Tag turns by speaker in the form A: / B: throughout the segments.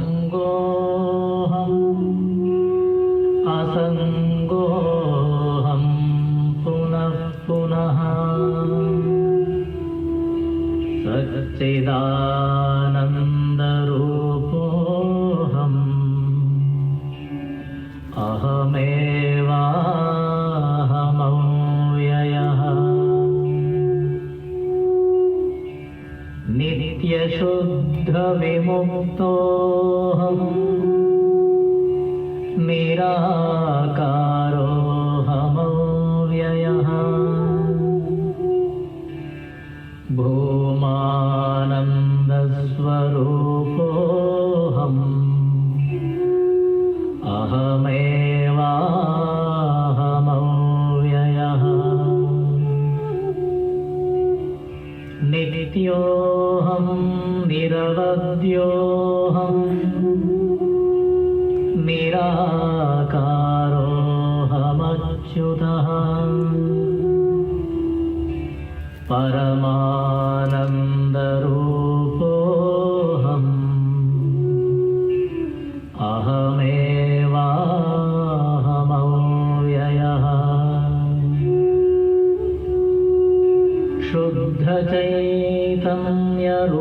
A: असङ्गोऽहम् असङ्गोऽहम् पुनः पुनः सच्चिदानन्दरूपोऽहम् अहमेवाहमव्ययः नित्यशुद्धविमुक्तोऽहम् निराकारोऽहमव्ययः भूमानन्दस्वरूपोऽहम् अहमेवाहमव्ययः नित्योऽहम् निरवध्योऽहम् निराकारोऽहमच्युतः परमानन्दरूपोऽहम् अहमेवाहमव्ययः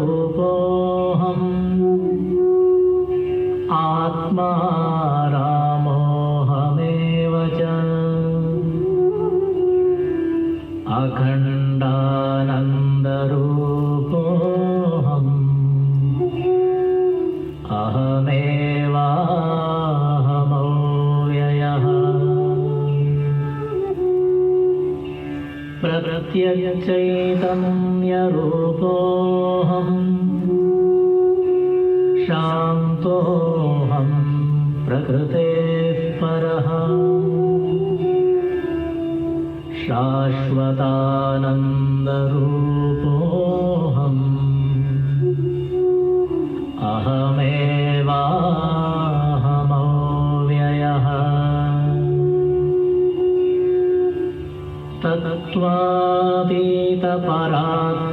A: शुद्धचैतन्यरूपोऽहम् आत्मा रामोऽहमेव च अखण्डानन्दरूपोऽहम् अहमेवाहमव्ययः प्रत्यक्षचैतन्यरूपोऽहम् शान्तोऽहम् प्रकृतेः परः शाश्वतानन्दरूपोऽहम् अहमेवाहमव्ययः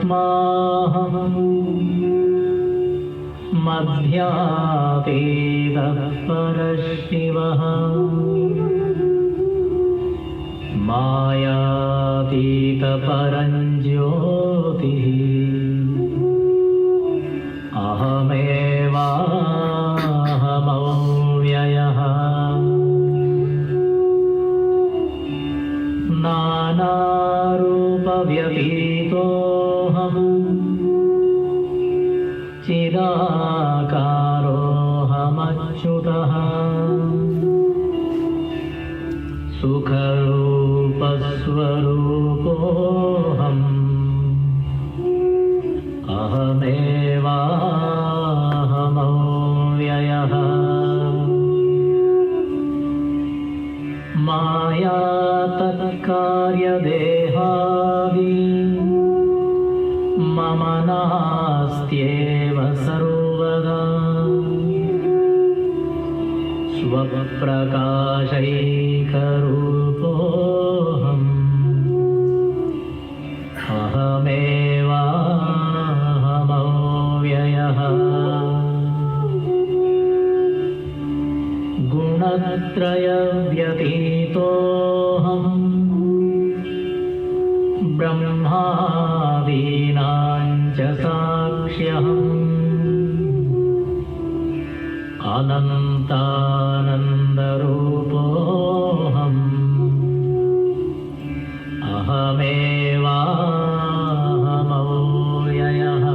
A: तत्त्वातीतपरात्माहम् मध्यातीतः परशिवः मायातीतपरञ्ज्योतिः अहमेवाहमव्ययः नानारूपव्यतीतोऽहम् चिदाकारोऽहमच्युतः सुखरूपस्वरूपोऽहम् अहमेवाहमव्ययः मायातत्कार्यदेहादि मम नास्त्येव सर्वदा स्वप्रकाशैकरूपोऽहम् अहमेवाहमव्ययः गुणत्रयव्यतीतोऽहम् ब्रह्मादीनां च साक्ष्यहम् अनन्तानन्दरूपोऽहम् अहमेवाहमव्ययः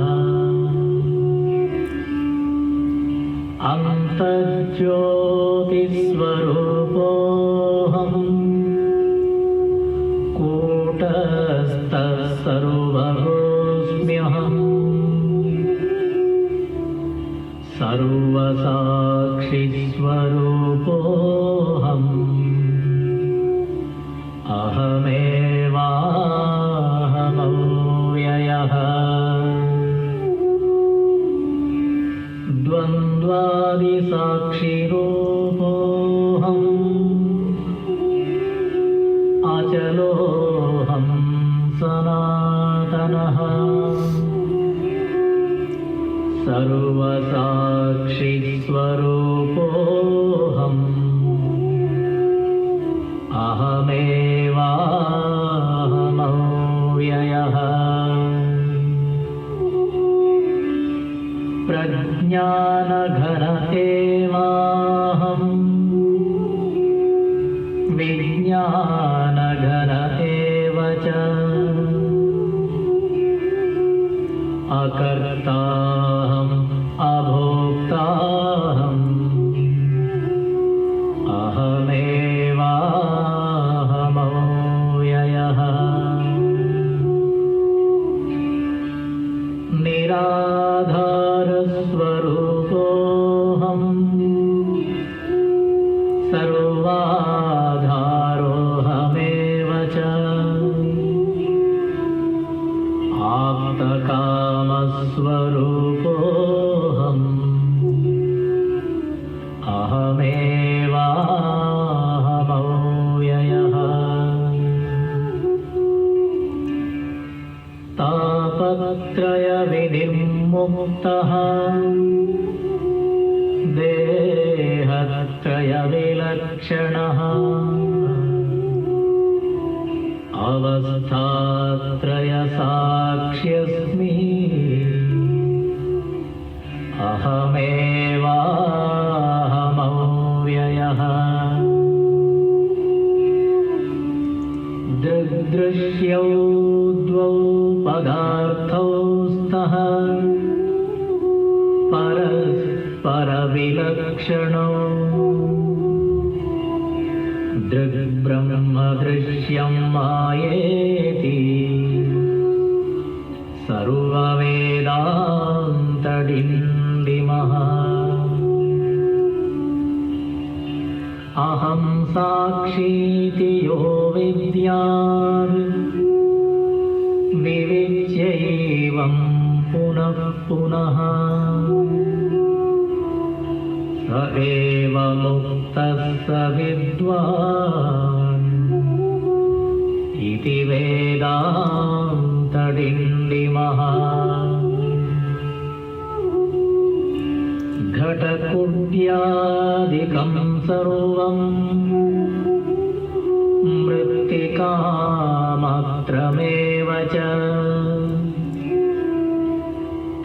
A: अन्तर्ज्योतिस्वरूपोऽहम् कूटस्थः सर्वगोऽस्म्यहम् सर्वसाक्षिस्वरूपोऽहम् अहमेवाहमव्ययः द्वन्द्वादिसाक्षिरूपोऽहम् अचलोऽहम् सनातनः सर्वसाक्षिस्वरूपोऽहम् अहमेवाहमव्ययः प्रज्ञानघन एवाहम् विज्ञानघन एव च अकर्ताहम् अभोक्ताहम् अहमेवाहमव्ययः निराधारस्वरूपोऽहम् सर्वाधारोऽहमेव च आप्तकामस्वरूपोऽहम् अहमेवाहमव्ययः तापत्रयविनिर्मुक्तः देहत्रयविलक्षणः अवस्थात्रयसाक्ष्यस्मि अहमेवाहमव्ययः दृग्दृश्यौ द्वौ पदार्थौ स्तः परस्परविलक्षणौ दृग्ब्रह्मदृश्यं मायेति सर्ववेदान्तडिण्डिमः अहं साक्षीति यो विद्यात् विविच्यैवं पुनः पुनः स एव मुक्तः स विद्वान् इति वेदान्तडिण्डिमः घटकुड्यादिकं सर्वं मृत्तिकामात्रमेव च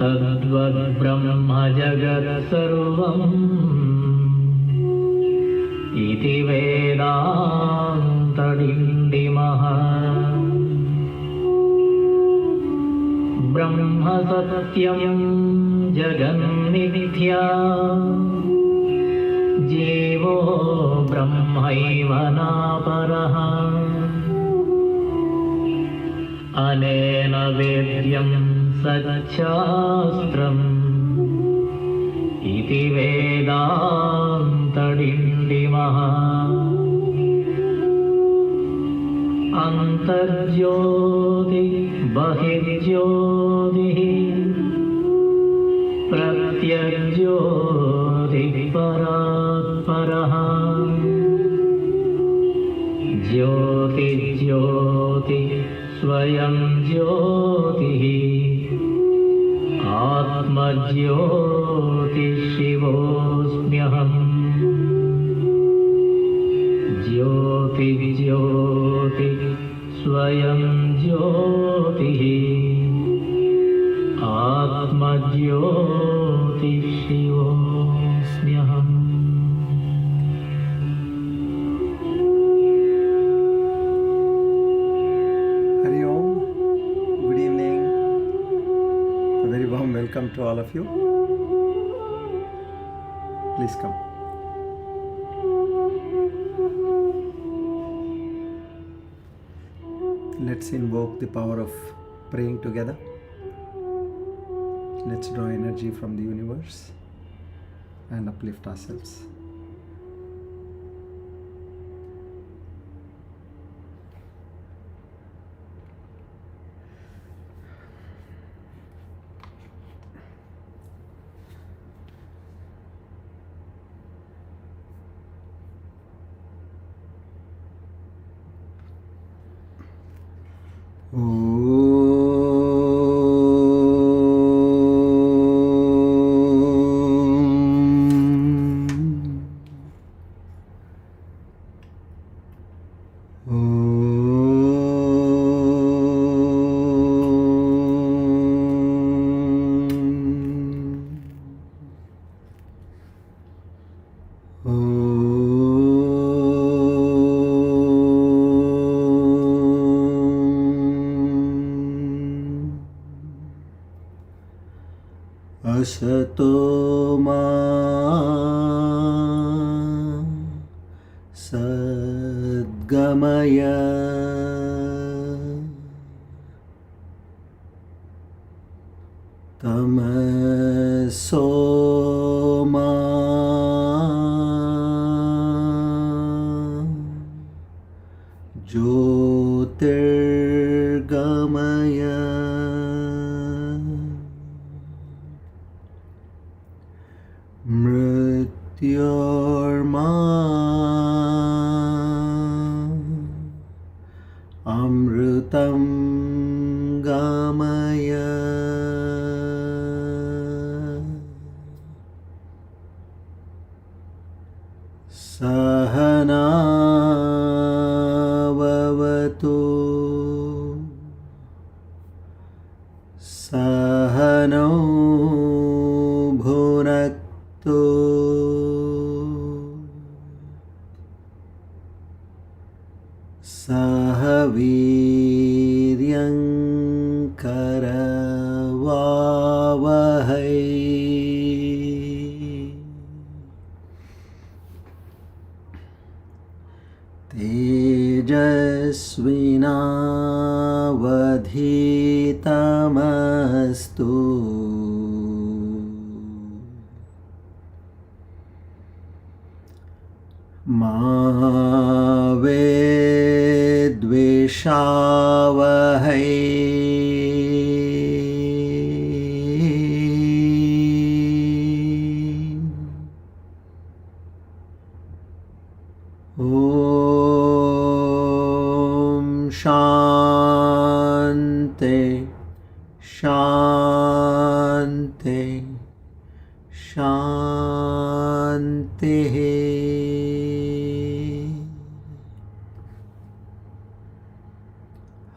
A: तद्वद्ब्रह्म जगत्सर्वम् इति वेदान्तडिण्डिमः ब्रह्म सत्यं जगन्मिथ्या जीवो ब्रह्मैव नापरः अनेन वेद्यं सच्छास्त्रम् इति वेदान्तडिण्डिमः अन्तर्ज्योति बहिर्ज्योतिः प्रत्यग्ज्योतिः परात्परः ज्योतिज्योति स्वयं ज्योतिः आत्मज्योतिशिवोऽस्म्यहम् ज्योतिज्योति स्वयं ज्योतिः आत्मज्योतिशिवोऽस्म्यहम्
B: Hari Om, good evening, a very warm welcome to all of you. Please come. Let's invoke the power of praying together. Let's draw energy from the universe and uplift ourselves. Asato ma sadgamaya tamaso ma jyotirgamaya mrityorma amrutam gamaya sahana vavatu sahano bhunaktu sahaviryam karavavahai tejasvinavadhitamastu ma vedveshavahai Om Shanti Shanti Shanti.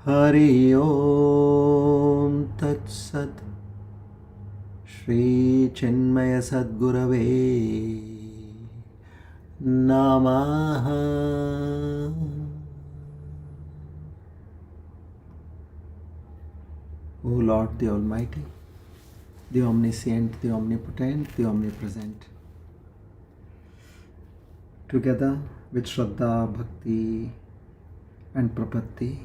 B: Hari Om Tat Sat. Shri Chinmaya Sadgurave Namaha. O Lord, the Almighty, the Omniscient, the Omnipotent, the Omnipresent, together with Shraddha, Bhakti and Prapatti,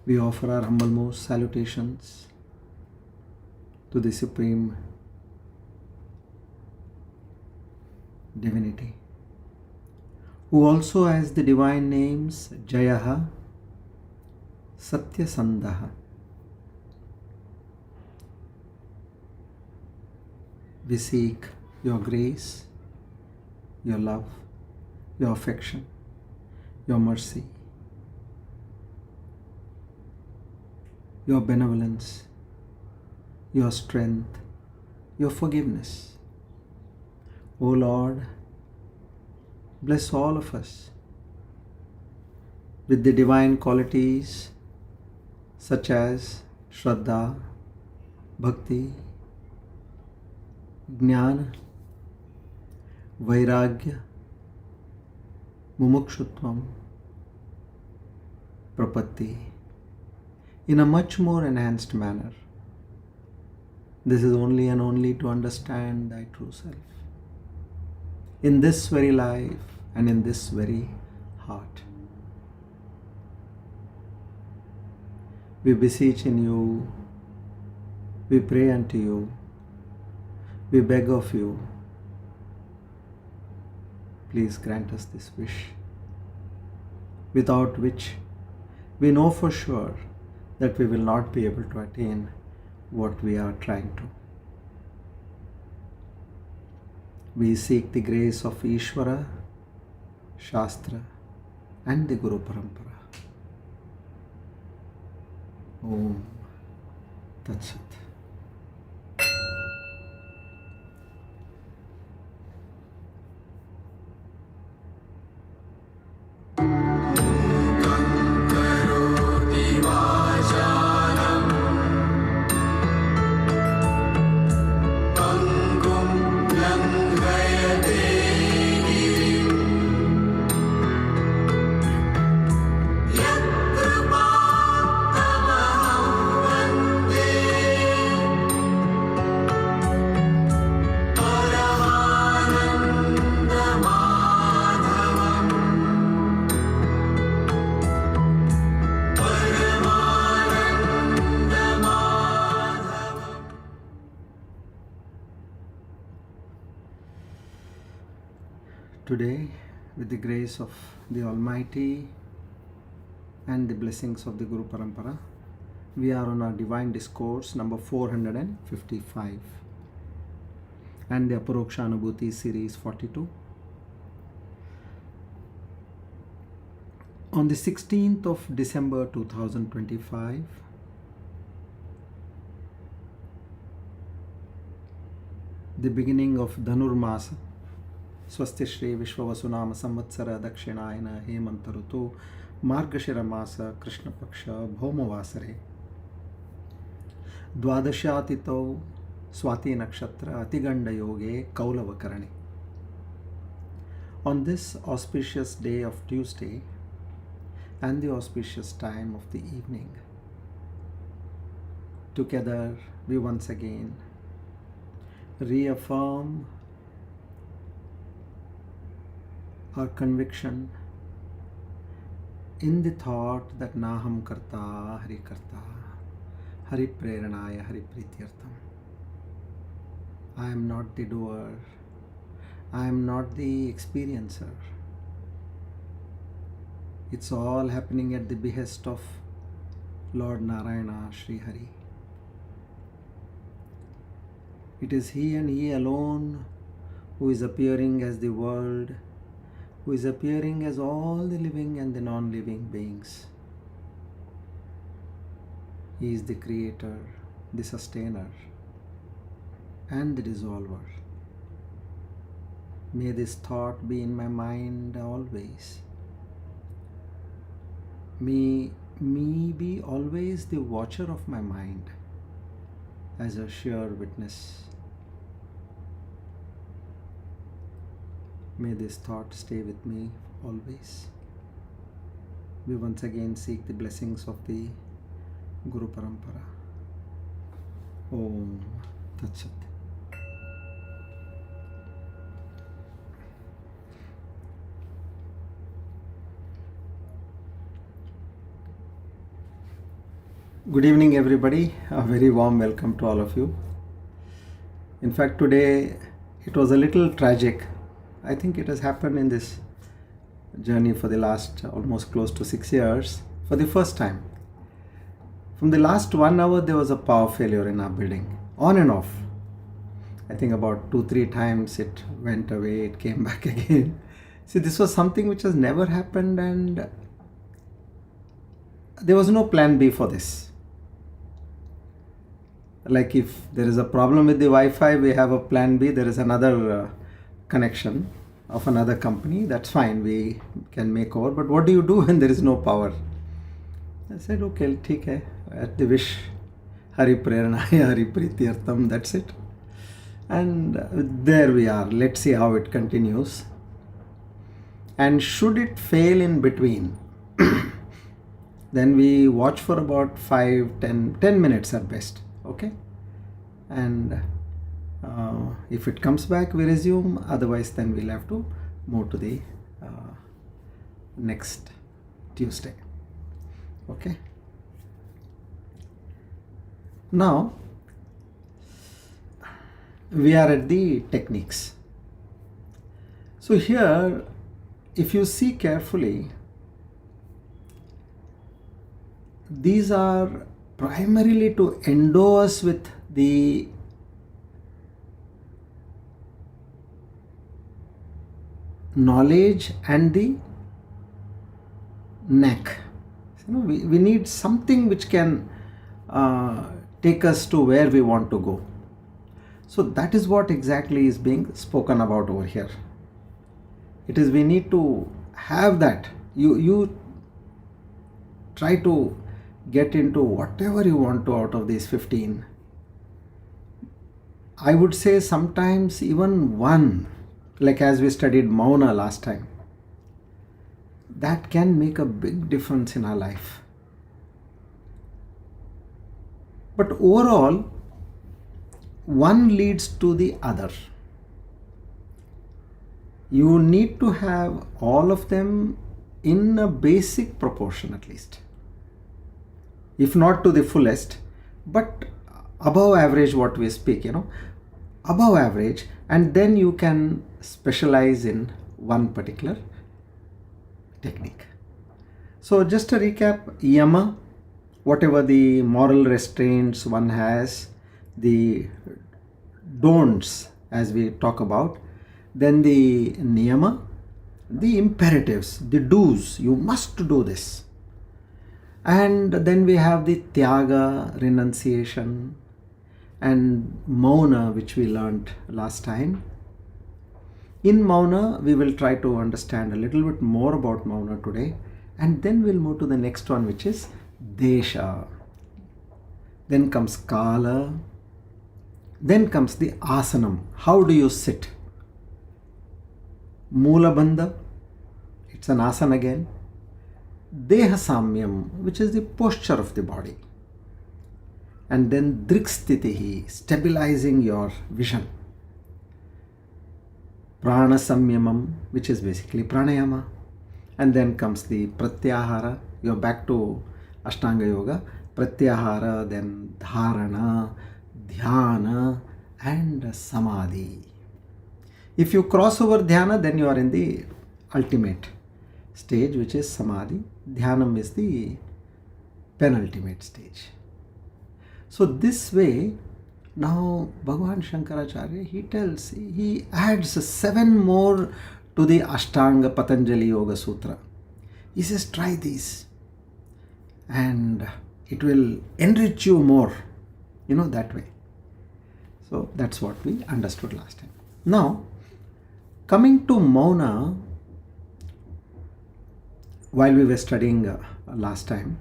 B: we offer our humblemost salutations to the Supreme Divinity, who also has the divine names Jayaha, Satyasandaha. We seek your grace, your love, your affection, your mercy, your benevolence, your strength, your forgiveness. O Lord, bless all of us with the divine qualities such as Shraddha, Bhakti, Jnana, Vairagya, Mumukshutvam, Prapatti, in a much more enhanced manner. This is only and only to understand thy true self in this very life and in this very heart. We beseech in you, we pray unto you, we beg of you, please grant us this wish, without which we know for sure that we will not be able to attain what we are trying to. We seek the grace of Ishvara, Shastra and the Guru Parampara. Om Tat Sat.
C: Pangum langhayate
B: Today, with the grace of the Almighty and the blessings of the Guru Parampara, we are on our Divine Discourse number 455 and the Aparoksha Anubhuthi series 42. On the 16th of December 2025, the beginning of Dhanurmasa, Swasti Shri Vishwavasunama Samvatsara Dakshinayana Hemantarutu Margashira Masa Krishna Paksha Bhaumavasare Dwadashatito Swati Nakshatra Atiganda Yoge Kaulavakarani. On this auspicious day of Tuesday and the auspicious time of the evening, together we once again reaffirm our conviction in the thought that Naham Karta Hari Karta Hari Preranaya Hari Prityartham. I am not the doer, I am not the experiencer. It's all happening at the behest of Lord Narayana Sri Hari. It is He and He alone who is appearing as the world, who is appearing as all the living and the non-living beings. He is the creator, the sustainer, and the dissolver. May this thought be in my mind always. May me be always the watcher of my mind as a sure witness. May this thought stay with me always. We once again seek the blessings of the Guru Parampara. Om Tat Sat. Good evening, everybody. A very warm welcome to all of you. In fact, today it was a little tragic. I think it has happened in this journey for the last almost close to 6 years for the first time. From the last 1 hour, there was a power failure in our building, on and off. I think about 2-3 times it went away, it came back again. See, this was something which has never happened, and there was no plan B for this. Like if there is a problem with the Wi-Fi, we have a plan B. There is another connection of another company. That's fine. We can make over. But what do you do when there is no power? I said, okay, theek hai. At the wish, Hari Preranaya, Hari Prityartham. That's it. And there we are. Let's see how it continues. And should it fail in between, then we watch for about 10 minutes at best. Okay, and if it comes back, we resume. Otherwise, then we'll have to move to the next Tuesday. Okay. Now we are at the techniques. So here, if you see carefully, these are primarily to endow us with the knowledge and the knack. We need something which can take us to where we want to go. So that is what exactly is being spoken about over here. It is we need to have that. You try to get into whatever you want to out of these 15. I would say sometimes even one, like as we studied MOUNA last time, that can make a big difference in our life. But overall, one leads to the other. You need to have all of them in a basic proportion at least. If not to the fullest, but above average what we speak, above average, and then you can specialize in one particular technique. So just a recap: yama, whatever the moral restraints one has, the don'ts as we talk about, then the niyama, the imperatives, the do's, you must do this. And then we have the tyaga, renunciation, and MOUNA, which we learned last time. In MOUNA, we will try to understand a little bit more about MOUNA today, and then we'll move to the next one, which is DESHA. Then comes Kala. Then comes the asanam. How do you sit? Mula bandha, it's an asana again. Deha samyam, which is the posture of the body. And then drikstitihi, stabilizing your vision. Prana samyamam, which is basically pranayama. And then comes the pratyahara. You're back to Ashtanga Yoga. Pratyahara, then dharana, dhyana, and samadhi. If you cross over dhyana, then you are in the ultimate stage, which is samadhi. Dhyanam is the penultimate stage. So this way, now Bhagavan Shankaracharya, he adds 7 more to the Ashtanga Patanjali Yoga Sutra. He says, try these and it will enrich you more, that way. So that's what we understood last time. Now, coming to MOUNA, while we were studying last time,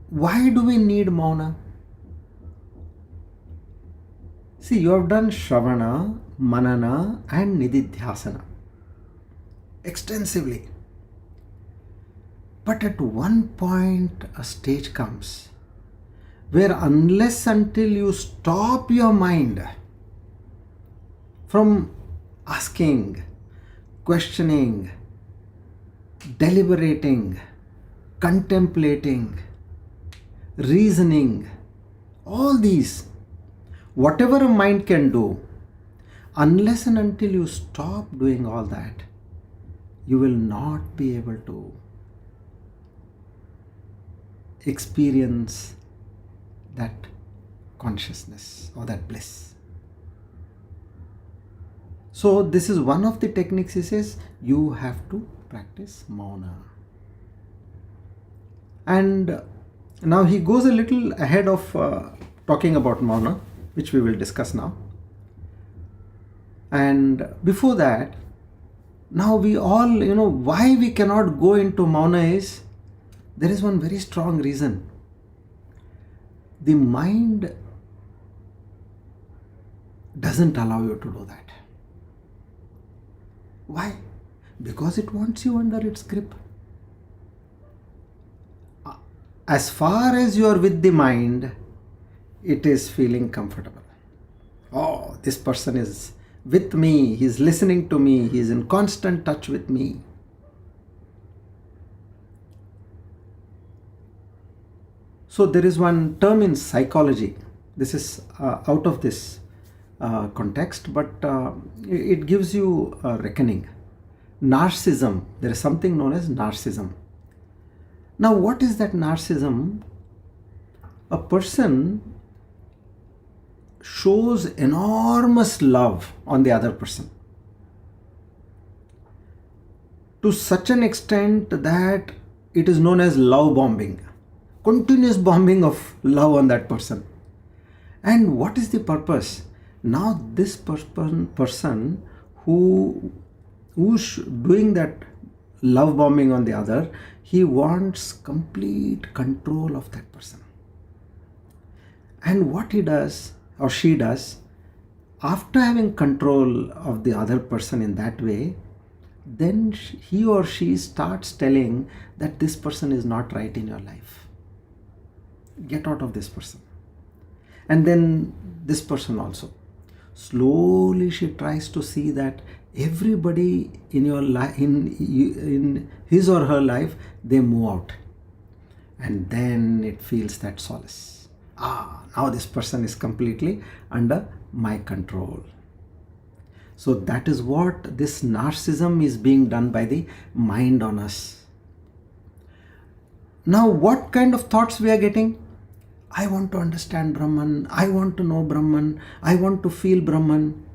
B: why do we need MOUNA? See, you have done Shravana, Manana, and Nididhyasana extensively. But at one point, a stage comes where unless until you stop your mind from asking, questioning, deliberating, contemplating, reasoning, all these, whatever a mind can do, unless and until you stop doing all that, you will not be able to experience that consciousness or that bliss. So this is one of the techniques. He says you have to practice MOUNA. And now he goes a little ahead of talking about MOUNA, which we will discuss now. And before that, now we all, why we cannot go into MOUNA is, there is one very strong reason. The mind doesn't allow you to do that. Why? Because it wants you under its grip. As far as you are with the mind, it is feeling comfortable. Oh, this person is with me, he is listening to me, he is in constant touch with me. So there is one term in psychology, this is out of this context, but it gives you a reckoning. Narcissism, there is something known as narcissism. Now what is that narcissism? A person shows enormous love on the other person to such an extent that it is known as love bombing. Continuous bombing of love on that person. And what is the purpose? Now this person who's doing that love bombing on the other, he wants complete control of that person. And what he does or she does, after having control of the other person in that way, then he or she starts telling that this person is not right in your life. Get out of this person. And then this person also. Slowly she tries to see that everybody in your life, in his or her life, they move out. And then it feels that solace. Now this person is completely under my control. So that is what this narcissism is being done by the mind on us. Now what kind of thoughts we are getting? I want to understand Brahman, I want to know Brahman, I want to feel Brahman.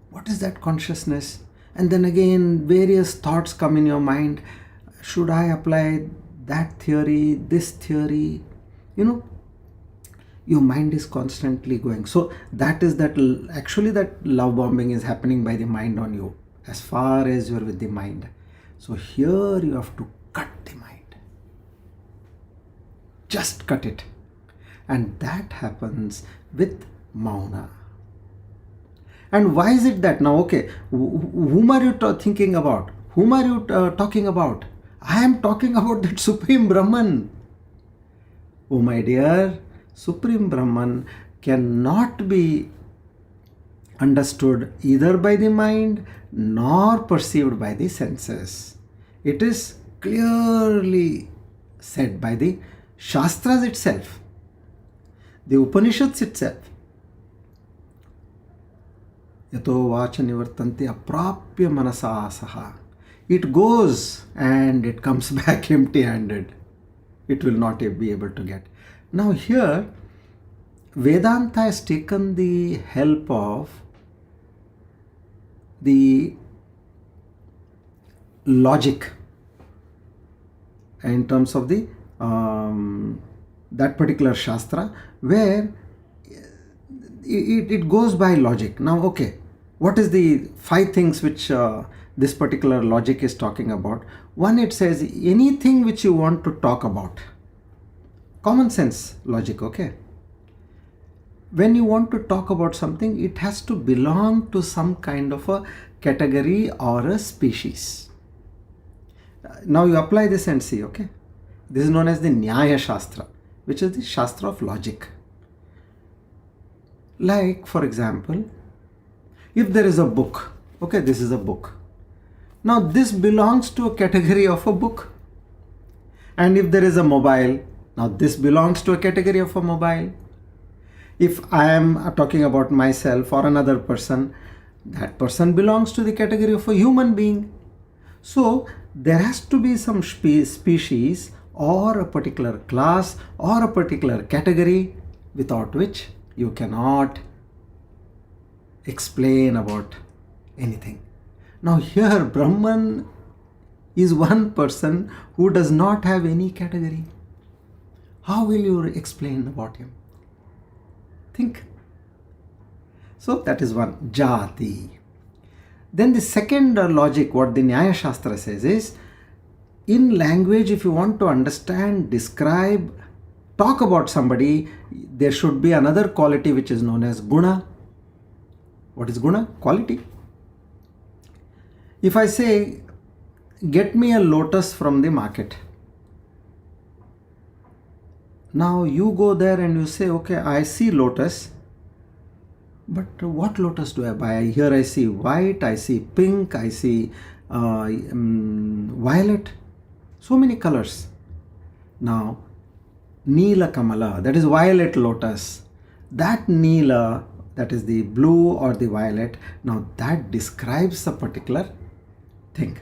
B: What is that consciousness? And then again various thoughts come in your mind. Should I apply that theory, this theory? Your mind is constantly going. So that is that, actually that love bombing is happening by the mind on you, as far as you are with the mind. So here you have to cut the mind. Just cut it. And that happens with MOUNA. And why is it that now, okay, whom are you thinking about? Whom are you talking about? I am talking about that Supreme Brahman. Oh my dear, Supreme Brahman cannot be understood either by the mind nor perceived by the senses. It is clearly said by the Shastras itself, the Upanishads itself. Yato vacha nivartanti aprapya manasa saha. It goes and it comes back empty-handed. It will not be able to get. Now here, Vedanta has taken the help of the logic in terms of the that particular Shastra, where it goes by logic. Now, okay, what is the 5 things which this particular logic is talking about? One, it says anything which you want to talk about. Common sense logic, okay? When you want to talk about something, it has to belong to some kind of a category or a species. Now you apply this and see, okay? This is known as the Nyaya Shastra, which is the Shastra of logic. Like, for example, if there is a book, okay, this is a book. Now this belongs to a category of a book. And if there is a mobile, now this belongs to a category of a mobile. If I am talking about myself or another person, that person belongs to the category of a human being. So there has to be some species or a particular class or a particular category without which you cannot explain about anything. Now here Brahman is one person who does not have any category. How will you explain about him? Think. So that is one, Jati. Then the second logic, what the Nyaya Shastra says is, in language, if you want to understand, describe, talk about somebody, there should be another quality which is known as Guna. What is Guna? Quality. If I say, get me a lotus from the market. Now you go there and you say, okay, I see lotus, but what lotus do I buy? Here I see white, I see pink, I see violet, so many colors. Now, Neela Kamala, that is violet lotus. That Neela, that is the blue or the violet, now that describes a particular thing.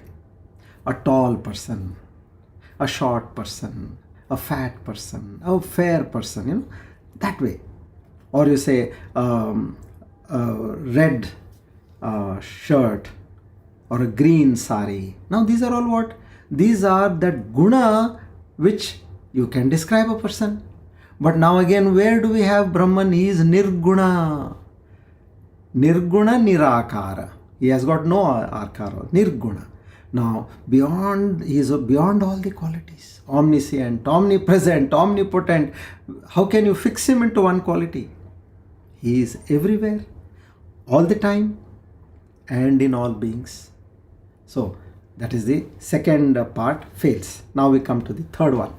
B: A tall person, a short person, a fat person, a fair person, that way. Or you say a red shirt or a green sari. Now these are all what? These are that guna which you can describe a person. But now again, where do we have Brahman? He is nirguna. Nirguna nirakara. He has got no akara. Nirguna. Now, he is beyond all the qualities. Omniscient, omnipresent, omnipotent. How can you fix him into one quality? He is everywhere, all the time, and in all beings. So, that is the second part, fails. Now we come to the third one.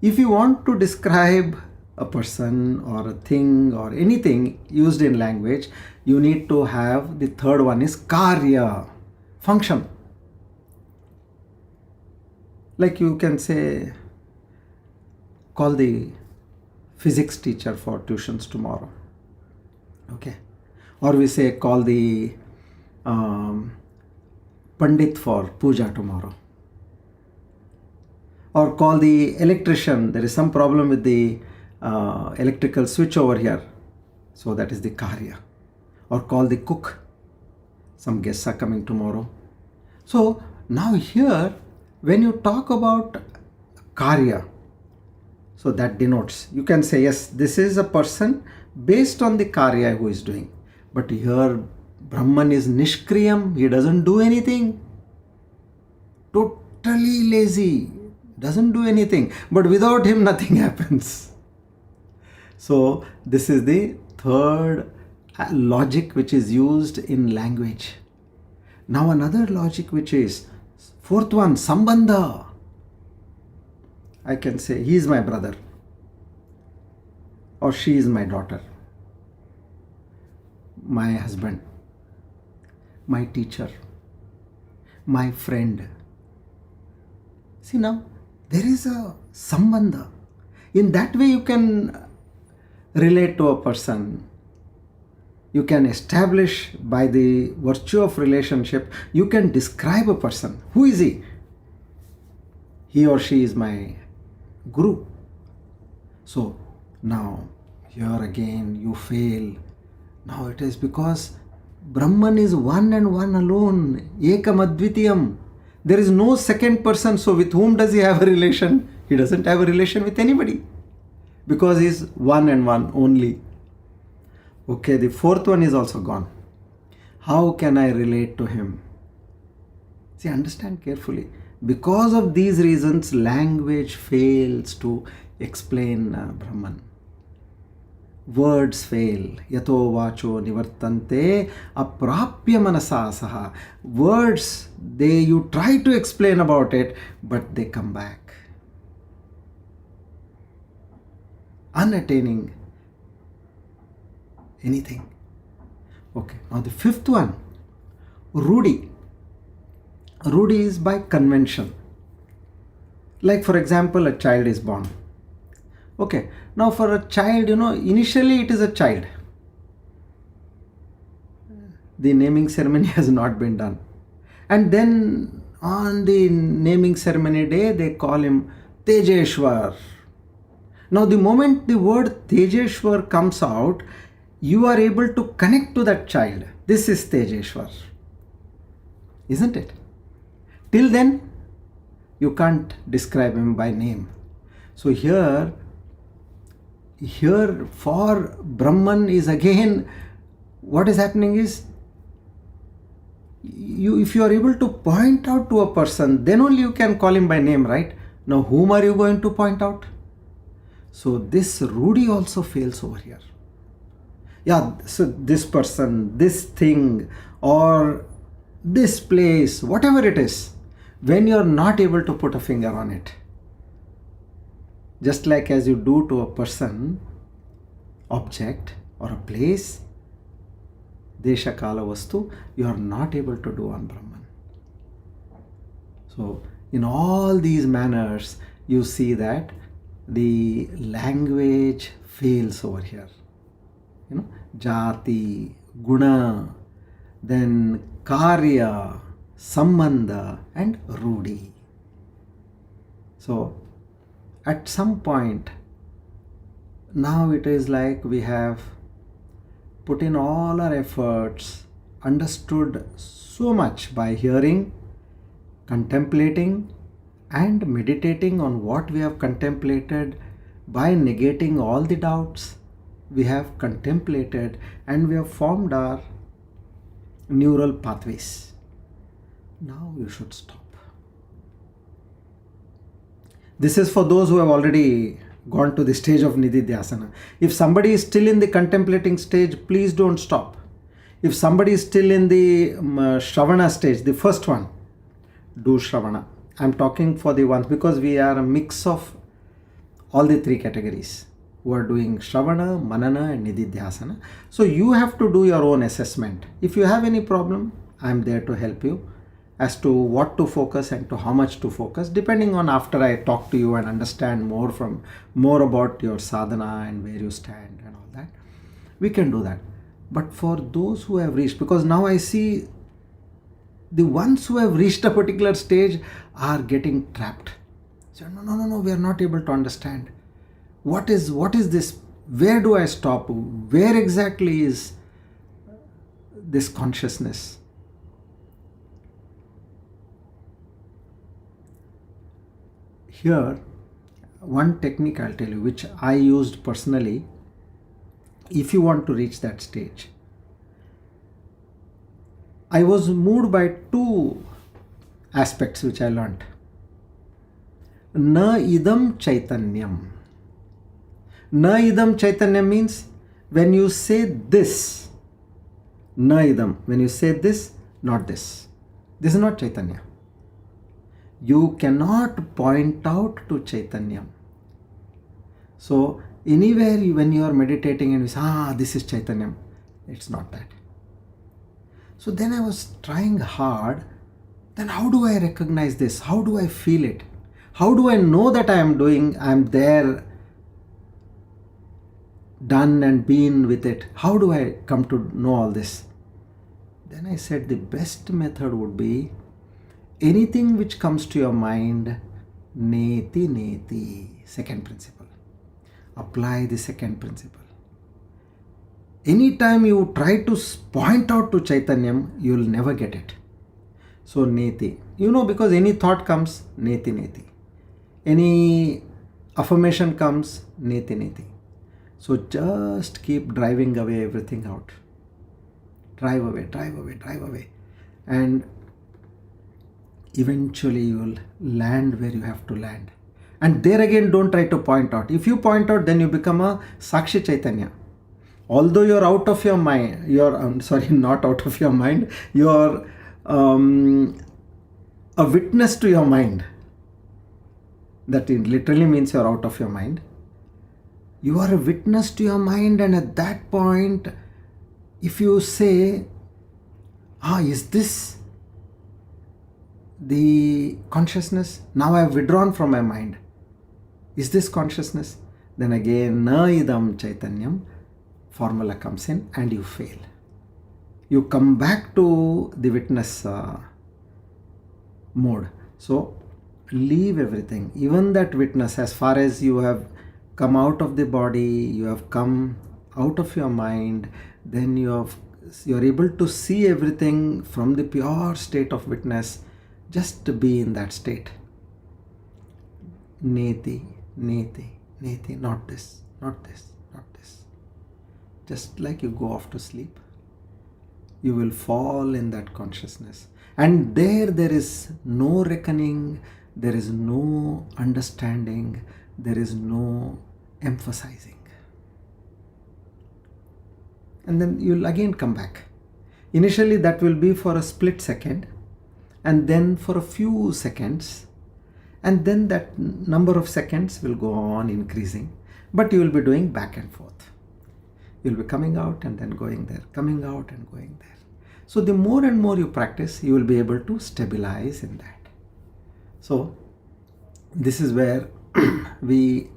B: If you want to describe a person or a thing or anything used in language, you need to have the third one is karya. Function. Like you can say, call the physics teacher for tuitions tomorrow. Okay. Or we say call the Pandit for puja tomorrow. Or call the electrician, there is some problem with the electrical switch over here. So that is the karya. Or call the cook, some guests are coming tomorrow. So now here, when you talk about karya, so that denotes, you can say, yes, this is a person based on the karya who is doing. But here, Brahman is nishkriyam, he doesn't do anything. Totally lazy, doesn't do anything. But without him, nothing happens. So this is the third logic which is used in language. Now another logic which is, fourth one, sambandha. I can say, he is my brother, or she is my daughter, my husband, my teacher, my friend. See now, there is a sambandha. In that way you can relate to a person. You can establish by the virtue of relationship, you can describe a person. Who is he? He or she is my Guru. So now here again you fail. Now it is because Brahman is one and one alone. Ekam advitiyam. There is no second person. So with whom does he have a relation? He doesn't have a relation with anybody. Because he is one and one only. Okay, the fourth one is also gone. How can I relate to him? See, understand carefully. Because of these reasons, language fails to explain Brahman. Words fail. Yato vacho nivartante aprapya manasasaha. Words, you try to explain about it, but they come back. Unattaining anything. Okay, now the fifth one, Rudi. Rudi is by convention. Like for example, a child is born. Okay, now for a child, initially it is a child. The naming ceremony has not been done. And then on the naming ceremony day, they call him Tejeshwar. Now the moment the word Tejeshwar comes out, you are able to connect to that child. This is Tejeshwar. Isn't it? Till then, you can't describe him by name. So here for Brahman is again, what is happening is, if you are able to point out to a person, then only you can call him by name, right? Now whom are you going to point out? So this Rudi also fails over here. Yeah, so this person, this thing, or this place, whatever it is, when you are not able to put a finger on it, just like as you do to a person, object, or a place, DESHA Kala Vastu, you are not able to do on Brahman. So in all these manners, you see that the language fails over here. Jati, Guna, then Karya, Sambandha, and Rudi. So at some point, now it is like we have put in all our efforts, understood so much by hearing, contemplating, and meditating on what we have contemplated, by negating all the doubts we have contemplated, and we have formed our neural pathways. Now you should stop. This is for those who have already gone to the stage of Nididhyasana. If somebody is still in the contemplating stage, please don't stop. If somebody is still in the Shravana stage, the first one, do Shravana. I'm talking for the ones, because we are a mix of all the three categories who are doing Shravana, Manana, and Nididhyasana. So you have to do your own assessment. If you have any problem, I'm there to help you as to what to focus and to how much to focus, depending on after I talk to you and understand more about your sadhana and where you stand and all that. We can do that. But for those who have reached, because now I see the ones who have reached a particular stage are getting trapped. So no, we are not able to understand. What is this? Where do I stop? Where exactly is this consciousness? Here, one technique I'll tell you, which I used personally, if you want to reach that stage. I was moved by two aspects which I learnt. Na idam chaitanyam. Na idam chaitanyam means when you say this, na idam, when you say this, not this. This is not Chaitanya. You cannot point out to Chaitanya. So anywhere when you are meditating and you say, this is Chaitanya, it's not that. So then I was trying hard, then how do I recognize this? How do I feel it? How do I know that I am there, done and been with it? How do I come to know all this? Then I said the best method would be anything which comes to your mind, neti neti, second principle. Apply the second principle. Anytime you try to point out to Chaitanyam, you will never get it. So neti, because any thought comes, neti neti. Any affirmation comes, neti neti. So just keep driving away everything out. Drive away. And eventually you will land where you have to land. And there again, don't try to point out. If you point out, then you become a Sakshi Chaitanya. Although you're out of your mind, not out of your mind, you're a witness to your mind. That literally means you're out of your mind. You are a witness to your mind, and at that point, if you say, is this the consciousness? Now I have withdrawn from my mind. Is this consciousness? Then again, na idam chaitanyam, formula comes in and you fail. You come back to the witness mode. So leave everything, even that witness, as far as you have come out of the body, you have come out of your mind, then you're able to see everything from the pure state of witness. Just to be in that state. Neti, not this. Just like you go off to sleep, you will fall in that consciousness. And there is no reckoning, there is no understanding, there is no emphasizing. And then you'll again come back. Initially that will be for a split second, and then for a few seconds, and then that number of seconds will go on increasing, but you will be doing back and forth. You'll be coming out and then going there, coming out and going there. So the more and more you practice, you will be able to stabilize in that. So this is where we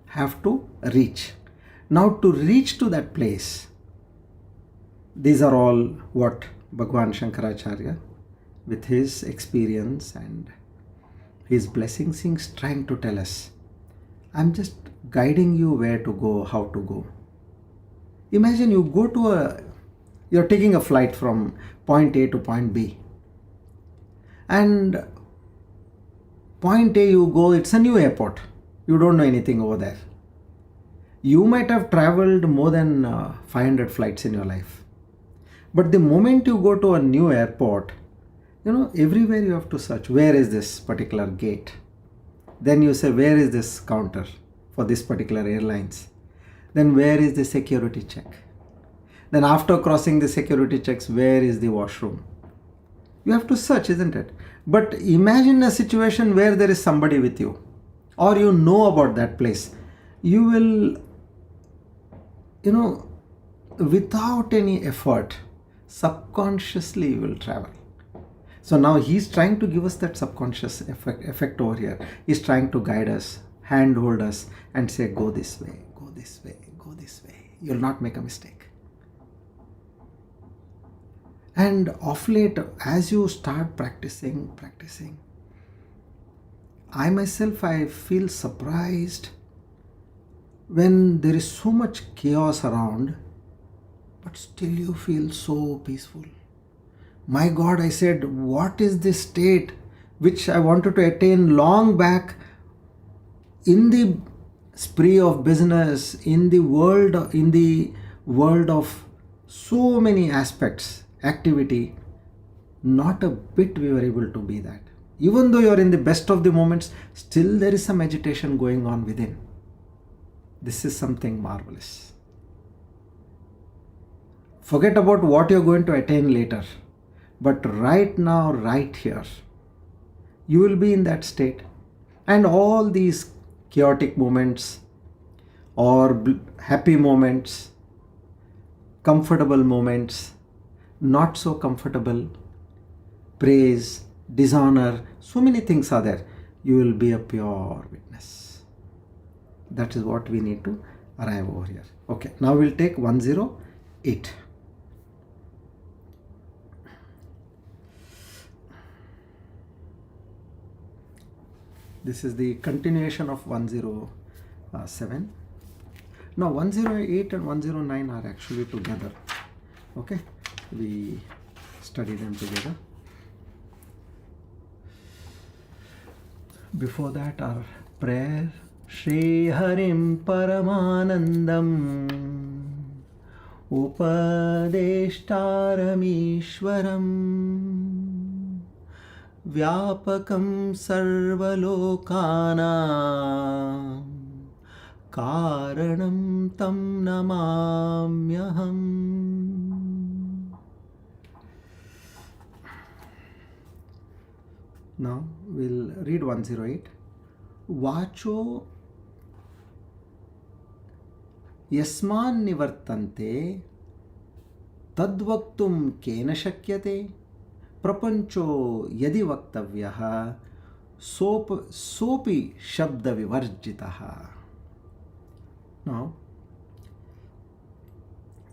B: have to reach. Now to reach to that place, these are all what Bhagavan Shankaracharya, with his experience and his blessings, he's trying to tell us. I'm just guiding you where to go, how to go. Imagine you go you're taking a flight from point A to point B. And point A you go, it's a new airport. You don't know anything over there. You might have traveled more than 500 flights in your life. But the moment you go to a new airport, everywhere you have to search, where is this particular gate? Then you say, where is this counter for this particular airlines? Then where is the security check? Then after crossing the security checks, where is the washroom? You have to search, isn't it? But imagine a situation where there is somebody with you, or you know about that place. You will, without any effort, subconsciously you will travel. So now he's trying to give us that subconscious effect over here. He's trying to guide us, handhold us, and say, go this way, go this way, go this way. You'll not make a mistake. And of late, as you start practicing, I feel surprised when there is so much chaos around, but still you feel so peaceful. My God, I said, what is this state which I wanted to attain long back in the spree of business, in the world of so many aspects, activity? Not a bit we were able to be that. Even though you are in the best of the moments, still there is some agitation going on within. This is something marvelous. Forget about what you're going to attain later. But right now, right here, you will be in that state. And all these chaotic moments or happy moments, comfortable moments, not so comfortable, praise, dishonor, so many things are there. You will be a pure witness. That is what we need to arrive over here. Okay, now we'll take 108. This is the continuation of 107. Now 108 and 109 are actually together. Okay, we study them together. Before that, our prayer. Shri Harim Paramanandam Upadeshtaramishwaram Vyapakam Sarvalokana Karanam Tam Namamyaham. Now we'll read 108. Vacho yasman nivartante tadvaktum kena shakyate prapancho yadi vaktavyaha sopi shabda vivarjitaha. Now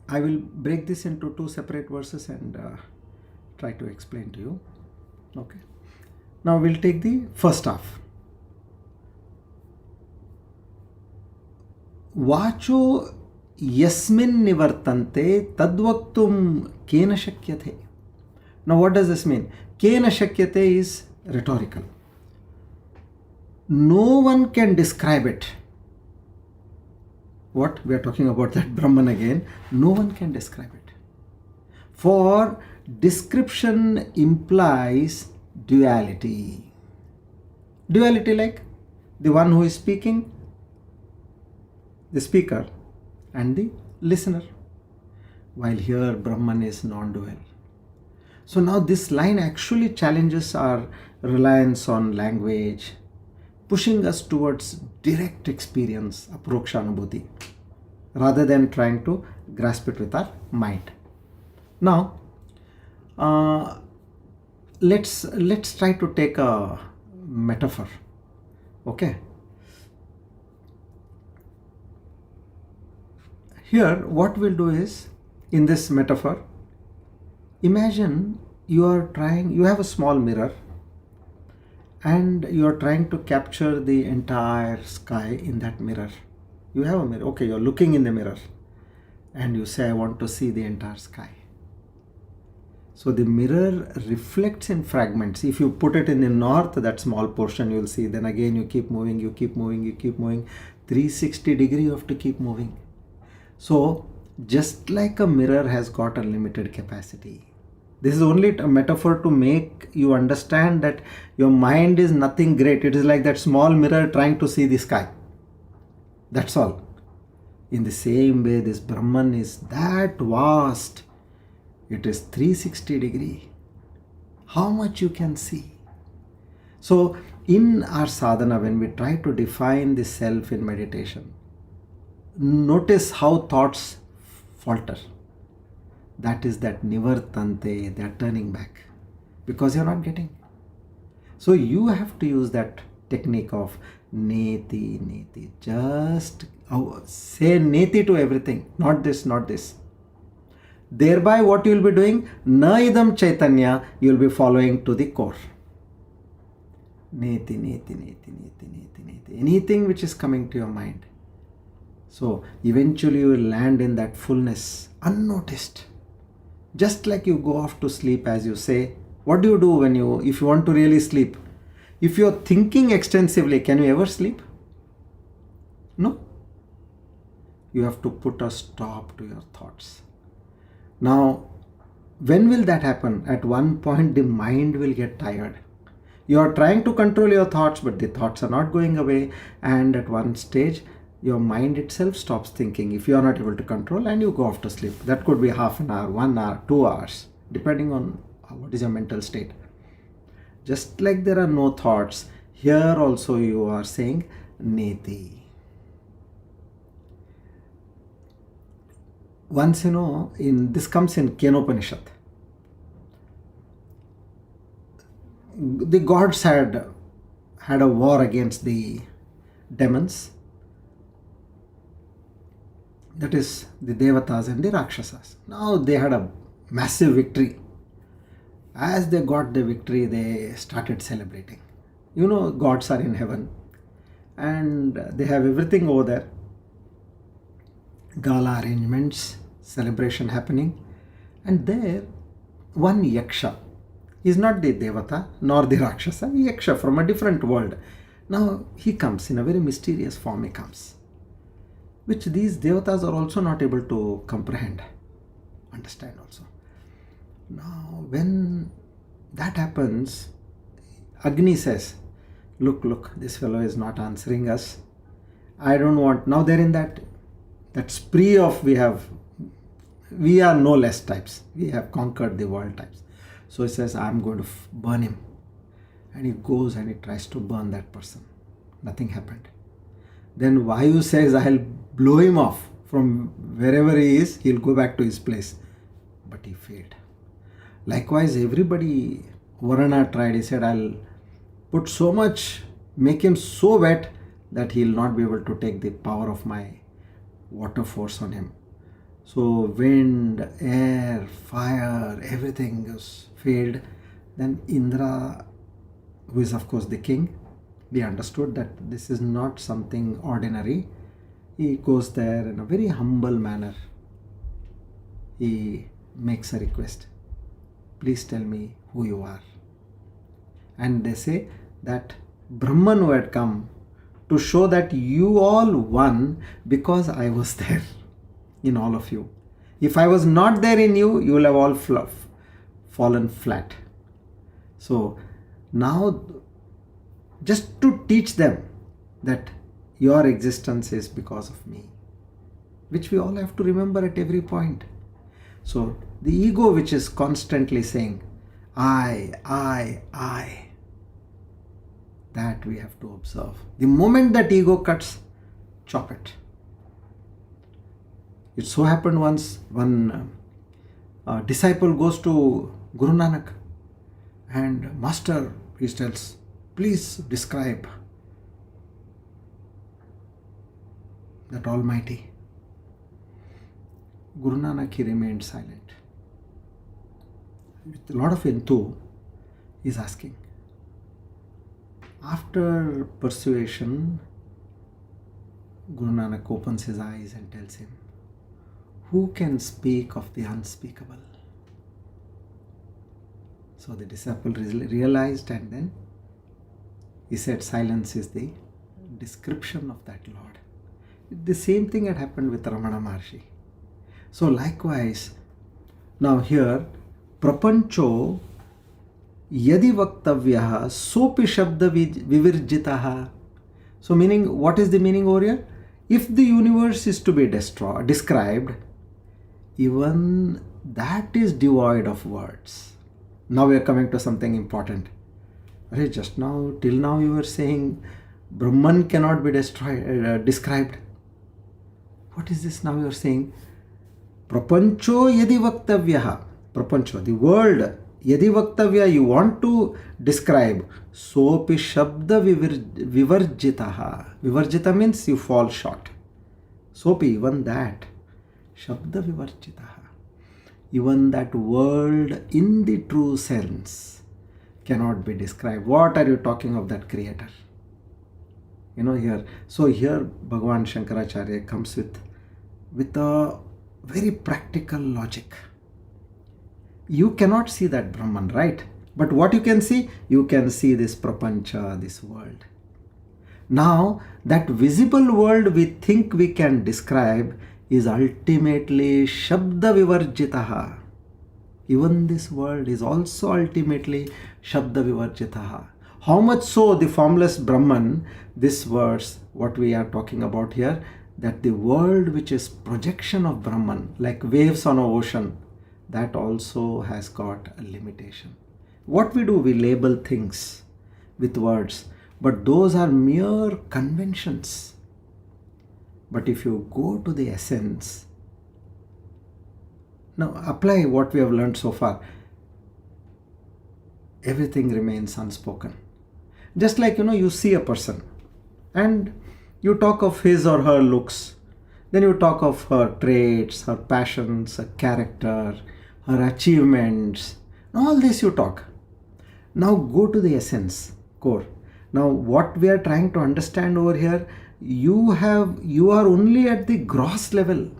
B: I will break this into two separate verses and try to explain to you. Okay. Now we'll take the first half. Vacho yasmin nivartante tadvaktum kena shakyate. Now what does this mean? Kena shakyate is rhetorical. No one can describe it. What? We are talking about that Brahman again. No one can describe it. For description implies duality. Duality like the one who is speaking, the speaker, and the listener. While here Brahman is non-dual. So now this line actually challenges our reliance on language, pushing us towards direct experience, Aparoksha Anubhuti, rather than trying to grasp it with our mind. Now, let's try to take a metaphor. Okay. Here, what we'll do is, in this metaphor, imagine you have a small mirror and you are trying to capture the entire sky in that mirror. You have a mirror. Okay, you're looking in the mirror and you say, I want to see the entire sky. So the mirror reflects in fragments. If you put it in the north, that small portion you'll see. Then again you keep moving, 360 degree you have to keep moving. So just like a mirror has got a limited capacity. This is only a metaphor to make you understand that your mind is nothing great. It is like that small mirror trying to see the sky. That's all. In the same way, this Brahman is that vast. It is 360 degree. How much you can see. So in our sadhana, when we try to define the self in meditation, notice how thoughts falter. That is that nivartante, they are turning back because you are not getting. So you have to use that technique of neti. Just say neti to everything. Not this, not this. Thereby what you will be doing? Na idam chaitanya, you will be following to the core. Neti, neti, neti, neti, neti, neti. Anything which is coming to your mind. So eventually you will land in that fullness, unnoticed. Just like you go off to sleep, as you say. What do you do if you want to really sleep? If you are thinking extensively, can you ever sleep? No. You have to put a stop to your thoughts. Now, when will that happen? At one point, the mind will get tired. You are trying to control your thoughts, but the thoughts are not going away. And at one stage, your mind itself stops thinking if you are not able to control, and you go off to sleep. That could be half an hour, 1 hour, 2 hours, depending on what is your mental state. Just like there are no thoughts, here also you are saying neti. Once, this comes in Kenopanishad. The gods had a war against the demons. That is the Devatas and the Rakshasas. Now they had a massive victory. As they got the victory, they started celebrating. Gods are in heaven and they have everything over there. Gala arrangements, celebration happening. And there, one Yaksha is not the Devata nor the Rakshasa, Yaksha from a different world. Now he comes in a very mysterious form, he comes, which these Devatas are also not able to comprehend, understand also. Now when that happens, Agni says, look, this fellow is not answering us. I don't want, now they're in that spree of we are no less types. We have conquered the world types. So he says, I'm going to burn him. And he goes and he tries to burn that person. Nothing happened. Then Vayu says, I'll blow him off from wherever he is. He'll go back to his place. But he failed. Likewise, everybody, Varuna tried. He said, I'll put so much, make him so wet that he'll not be able to take the power of my water force on him. So wind, air, fire, everything was failed. Then Indra, who is of course the king, he understood that this is not something ordinary. He goes there in a very humble manner. He makes a request. Please tell me who you are. And they say that Brahman who had come to show that you all won because I was there in all of you. If I was not there in you, you will have all fallen flat. So now, just to teach them that your existence is because of me, which we all have to remember at every point. So the ego, which is constantly saying, I, that we have to observe. The moment that ego cuts, chop it. It so happened once, one disciple goes to Guru Nanak and Master, he tells, please describe that Almighty. Guru Nanak, he remained silent. With a lot of enthu, he is asking. After persuasion, Guru Nanak opens his eyes and tells him, who can speak of the unspeakable? So the disciple realized, and then he said, silence is the description of that Lord. The same thing had happened with Ramana Maharshi. So likewise, now here, prapancho yadi vaktavyaha sopi shabda vivirjitaha. So meaning, what is the meaning over here? If the universe is to be described, even that is devoid of words. Now we are coming to something important. Just now, till now you were saying Brahman cannot be described. What is this now you are saying? Prapancho yadi vaktavyaha. Prapancho, the world, yadi vaktavya, you want to describe. Sopi shabda vivarjitaha. Vivarjita means you fall short. Sopi, even that. Shabda vivarjitaha. even that world in the true sense cannot be described. What are you talking of that creator? Here. So here Bhagavan Shankaracharya comes with a very practical logic. You cannot see that Brahman, right? But what you can see? You can see this prapancha, this world. Now, that visible world we think we can describe is ultimately Shabda Vivarjitaha. Even this world is also ultimately Shabda Vivarjitaha. How much so the formless Brahman, this verse, what we are talking about here, that the world which is projection of Brahman, like waves on an ocean, that also has got a limitation. What we do, we label things with words, but those are mere conventions. But if you go to the essence, now apply what we have learned so far, everything remains unspoken. Just like, you see a person and you talk of his or her looks, then you talk of her traits, her passions, her character, her achievements, all this you talk. Now go to the essence, core. Now what we are trying to understand over here, you are only at the gross level,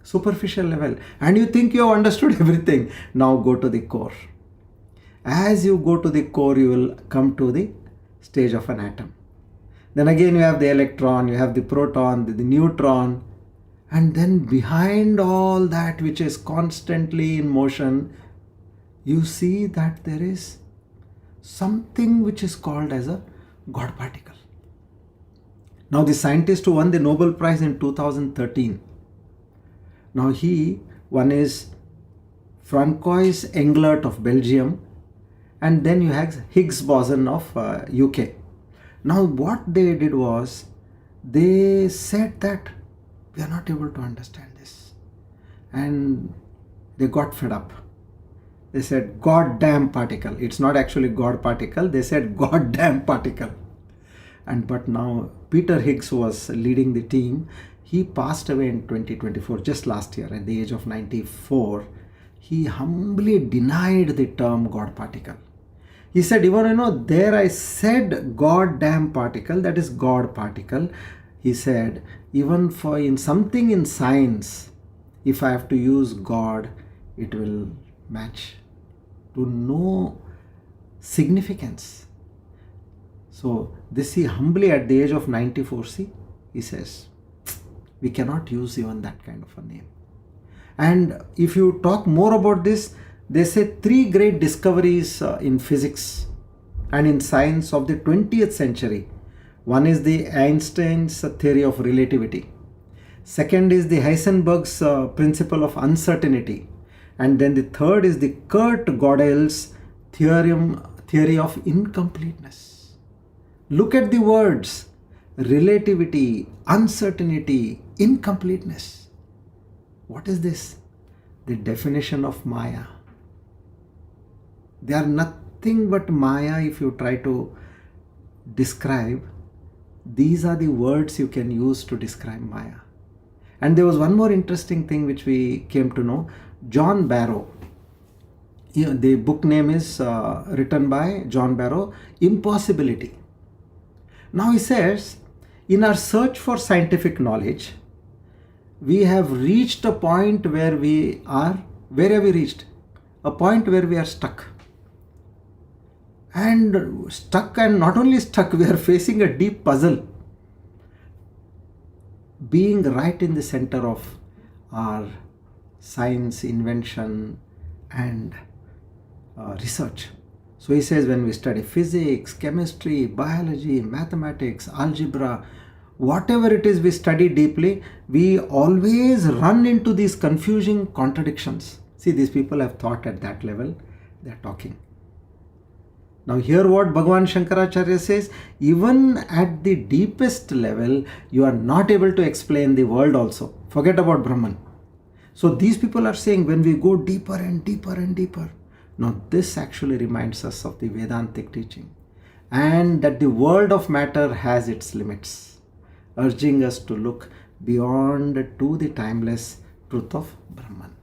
B: superficial level, and you think you have understood everything. Now go to the core. As you go to the core, you will come to the stage of an atom. Then again you have the electron, you have the proton, the neutron, and then behind all that which is constantly in motion, you see that there is something which is called as a God particle. Now the scientist who won the Nobel Prize in 2013, now one is Francois Englert of Belgium, and then you have Higgs boson of UK. Now what they did was, they said that we are not able to understand this, and they got fed up. They said goddamn particle. It's not actually God particle, they said goddamn particle. But now Peter Higgs, who was leading the team, he passed away in 2024, just last year at the age of 94. He humbly denied the term God particle. He said, even there I said goddamn particle, that is God particle. He said, even in something in science, if I have to use God, it will match to no significance. So this he humbly at the age of 94, he says, we cannot use even that kind of a name. And if you talk more about this, they say 3 great discoveries in physics and in science of the 20th century. One is the Einstein's theory of relativity. Second is the Heisenberg's principle of uncertainty. And then the third is the Kurt Gödel's theory of incompleteness. Look at the words: relativity, uncertainty, incompleteness. What is this? The definition of Maya. They are nothing but Maya. If you try to describe, these are the words you can use to describe Maya. And there was one more interesting thing which we came to know. John Barrow, the book name is written by John Barrow, Impossibility. Now he says, in our search for scientific knowledge, we have reached a point where where have we reached? A point where we are stuck. And not only stuck, we are facing a deep puzzle. Being right in the center of our science, invention and research. So he says, when we study physics, chemistry, biology, mathematics, algebra, whatever it is we study deeply, we always run into these confusing contradictions. See, these people have thought at that level, they are talking. Now hear what Bhagavan Shankaracharya says, even at the deepest level, you are not able to explain the world also. Forget about Brahman. So these people are saying, when we go deeper and deeper and deeper. Now this actually reminds us of the Vedantic teaching, and that the world of matter has its limits, urging us to look beyond to the timeless truth of Brahman.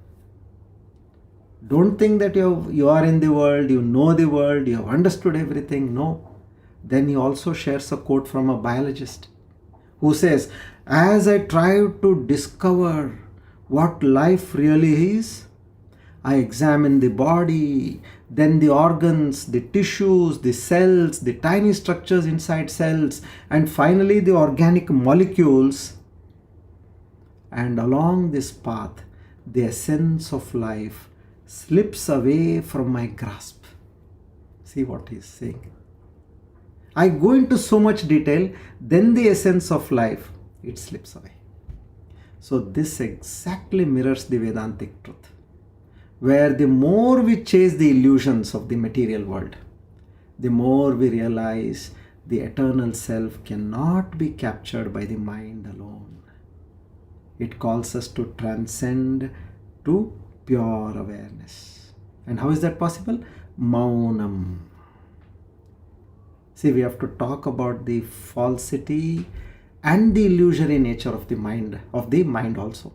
B: Don't think that you are in the world, you know the world, you have understood everything. No. Then he also shares a quote from a biologist who says, as I try to discover what life really is, I examine the body, then the organs, the tissues, the cells, the tiny structures inside cells, and finally the organic molecules. And along this path, the essence of life slips away from my grasp. See what he is saying. I go into so much detail, then the essence of life, it slips away. So this exactly mirrors the Vedantic truth, where the more we chase the illusions of the material world, the more we realize the eternal self cannot be captured by the mind alone. It calls us to transcend to pure awareness. And how is that possible? MOUNA. See, we have to talk about the falsity and the illusory nature of the mind also,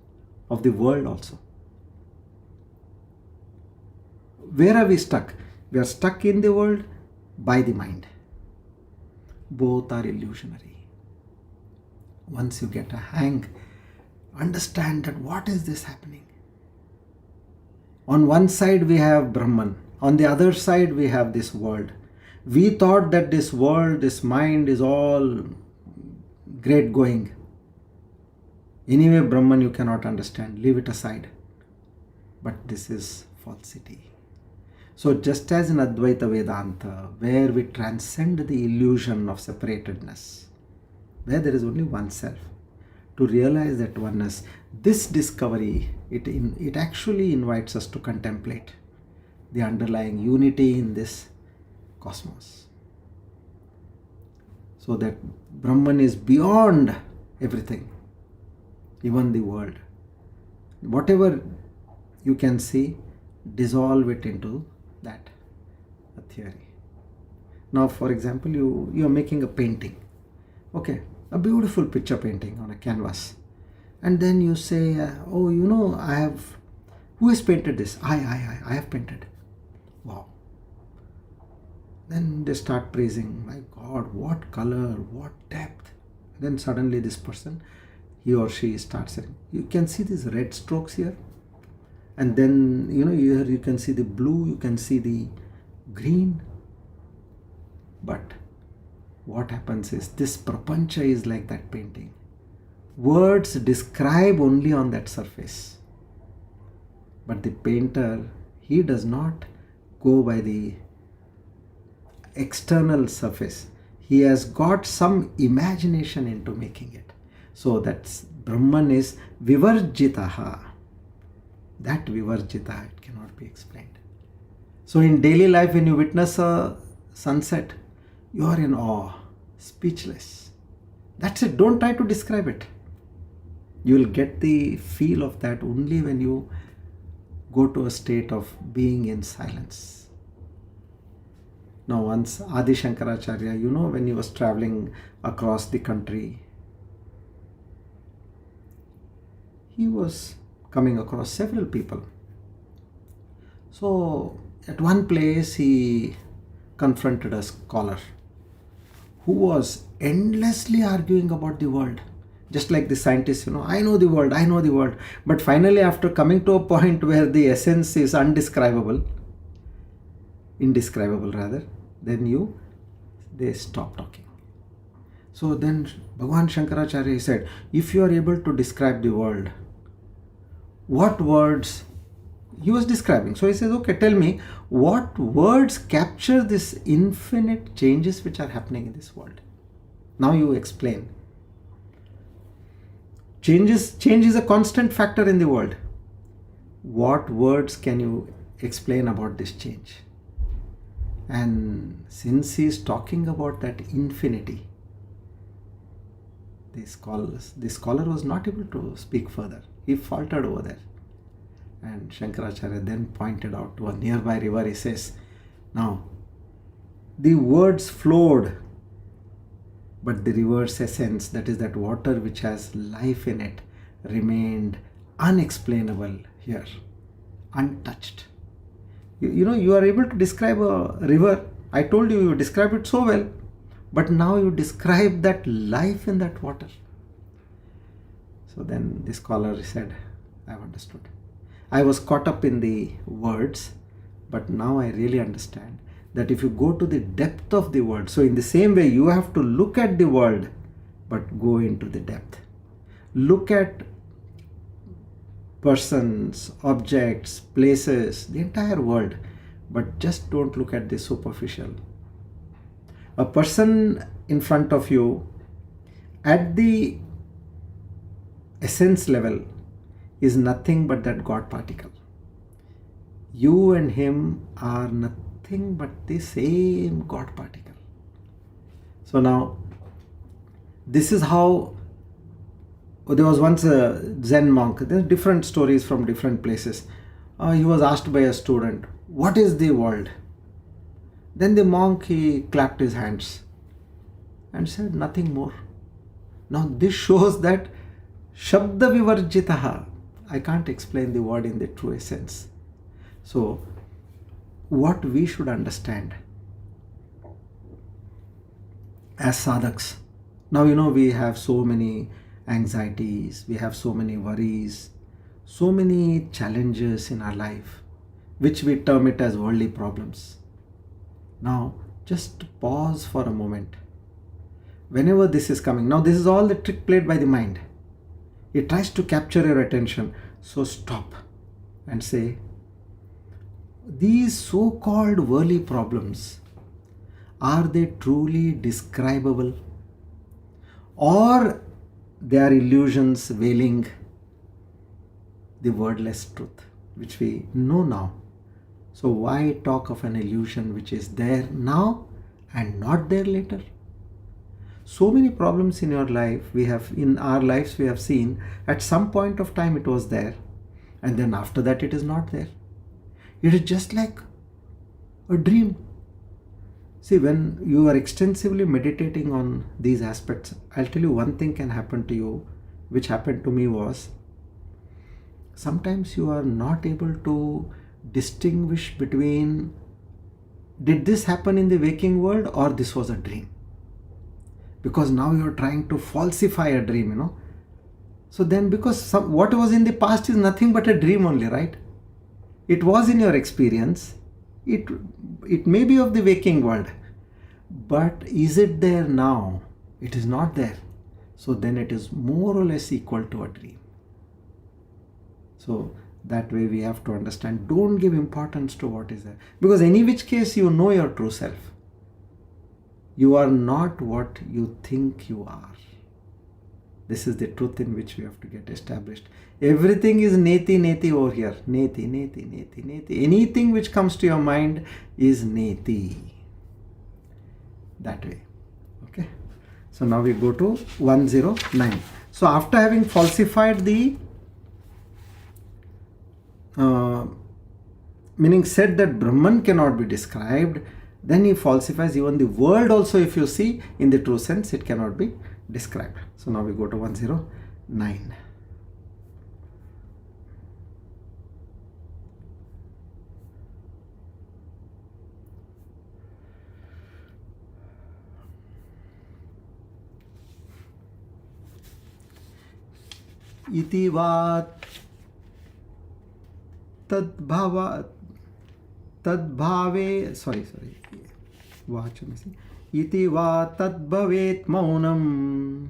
B: of the world also. Where are we stuck? We are stuck in the world by the mind. Both are illusionary. Once you get a hang, understand that what is this happening? On one side we have Brahman, on the other side we have this world. We thought that this world, this mind is all great going. Anyway, Brahman you cannot understand, leave it aside. But this is falsity. So just as in Advaita Vedanta, where we transcend the illusion of separatedness, where there is only one self, to realize that oneness, this discovery, it actually invites us to contemplate the underlying unity in this cosmos. So that Brahman is beyond everything, even the world. Whatever you can see, dissolve it into that, a theory. Now, for example, you are making a painting. Okay, a beautiful picture painting on a canvas. And then you say, who has painted this? I have painted. Wow. Then they start praising, my God, what color, what depth. Then suddenly this person, he or she starts saying, you can see these red strokes here. And then, here you can see the blue, you can see the green. But what happens is, this prapancha is like that painting. Words describe only on that surface. But the painter, he does not go by the external surface. He has got some imagination into making it. So that's Brahman is vivarjitaha. That vivarjita, it cannot be explained. So in daily life, when you witness a sunset, you are in awe, speechless. That's it. Don't try to describe it. You will get the feel of that only when you go to a state of being in silence. Now once Adi Shankaracharya, when he was traveling across the country, he was coming across several people. So at one place he confronted a scholar who was endlessly arguing about the world. Just like the scientists, I know the world. But finally, after coming to a point where the essence is indescribable rather, then they stop talking. So then Bhagavan Shankaracharya said, if you are able to describe the world, what words he was describing? So he says, okay, tell me, what words capture this infinite changes which are happening in this world? Now you explain. Change is a constant factor in the world. What words can you explain about this change? And since he is talking about that infinity, the scholar was not able to speak further. He faltered over there. And Shankaracharya then pointed out to a nearby river. He says, now, the words flowed, but the river's essence, that is that water which has life in it, remained unexplainable here, untouched. You are able to describe a river. I told you describe it so well, but now you describe that life in that water. So then the scholar said, I've understood. I was caught up in the words, but now I really understand that if you go to the depth of the world, so in the same way you have to look at the world, but go into the depth. Look at persons, objects, places, the entire world, but just don't look at the superficial. A person in front of you at the essence level is nothing but that God particle. You and him are nothing but the same God particle. So now, this is how there was once a Zen monk. There are different stories from different places. He was asked by a student, what is the world? Then the monk, he clapped his hands and said, nothing more. Now this shows that Shabda Vivarjitaha, I can't explain the word in the true essence. So what we should understand as sadhaks, now we have so many anxieties, we have so many worries, so many challenges in our life, which we term it as worldly problems. Now just pause for a moment. Whenever this is coming, now this is all the trick played by the mind. It tries to capture your attention. So stop and say, these so-called worldly problems, are they truly describable? Or they are illusions veiling the wordless truth, which we know now. So why talk of an illusion which is there now and not there later? So many problems in your life, in our lives we have seen at some point of time it was there, and then after that it is not there. It is just like a dream. See, when you are extensively meditating on these aspects, I'll tell you one thing can happen to you, which happened to me was, sometimes you are not able to distinguish between, did this happen in the waking world or this was a dream? Because now you are trying to falsify a dream, So then, because what was in the past is nothing but a dream only, right? It was in your experience. It may be of the waking world, but is it there now? It is not there. So then it is more or less equal to a dream. So that way we have to understand, don't give importance to what is there. Because any which case you know your true self. You are not what you think you are. This is the truth in which we have to get established. Everything is neti over here. Neti. Anything which comes to your mind is neti. That way. Okay. So now we go to 109. So after having falsified the meaning said that Brahman cannot be described, then he falsifies even the world also. If you see in the true sense, it cannot be described. So now we go to 109. Iti va tadbhave vachamasi iti va tadbhavet maunam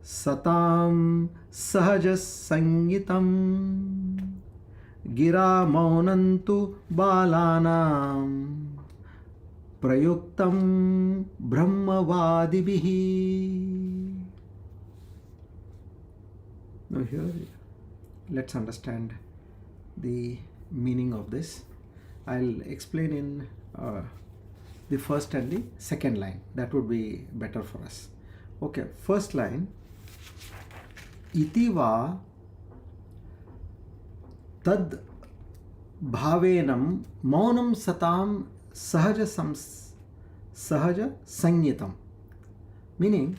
B: satam sahaja sangitam gira maunantu balanam prayuktam brahmavadibihi. Now here let's understand the meaning of this. I'll explain in the first and the second line. That would be better for us. Okay, first line. Iti va tad bhavenam maunam satam sahaja sanyitam. Meaning,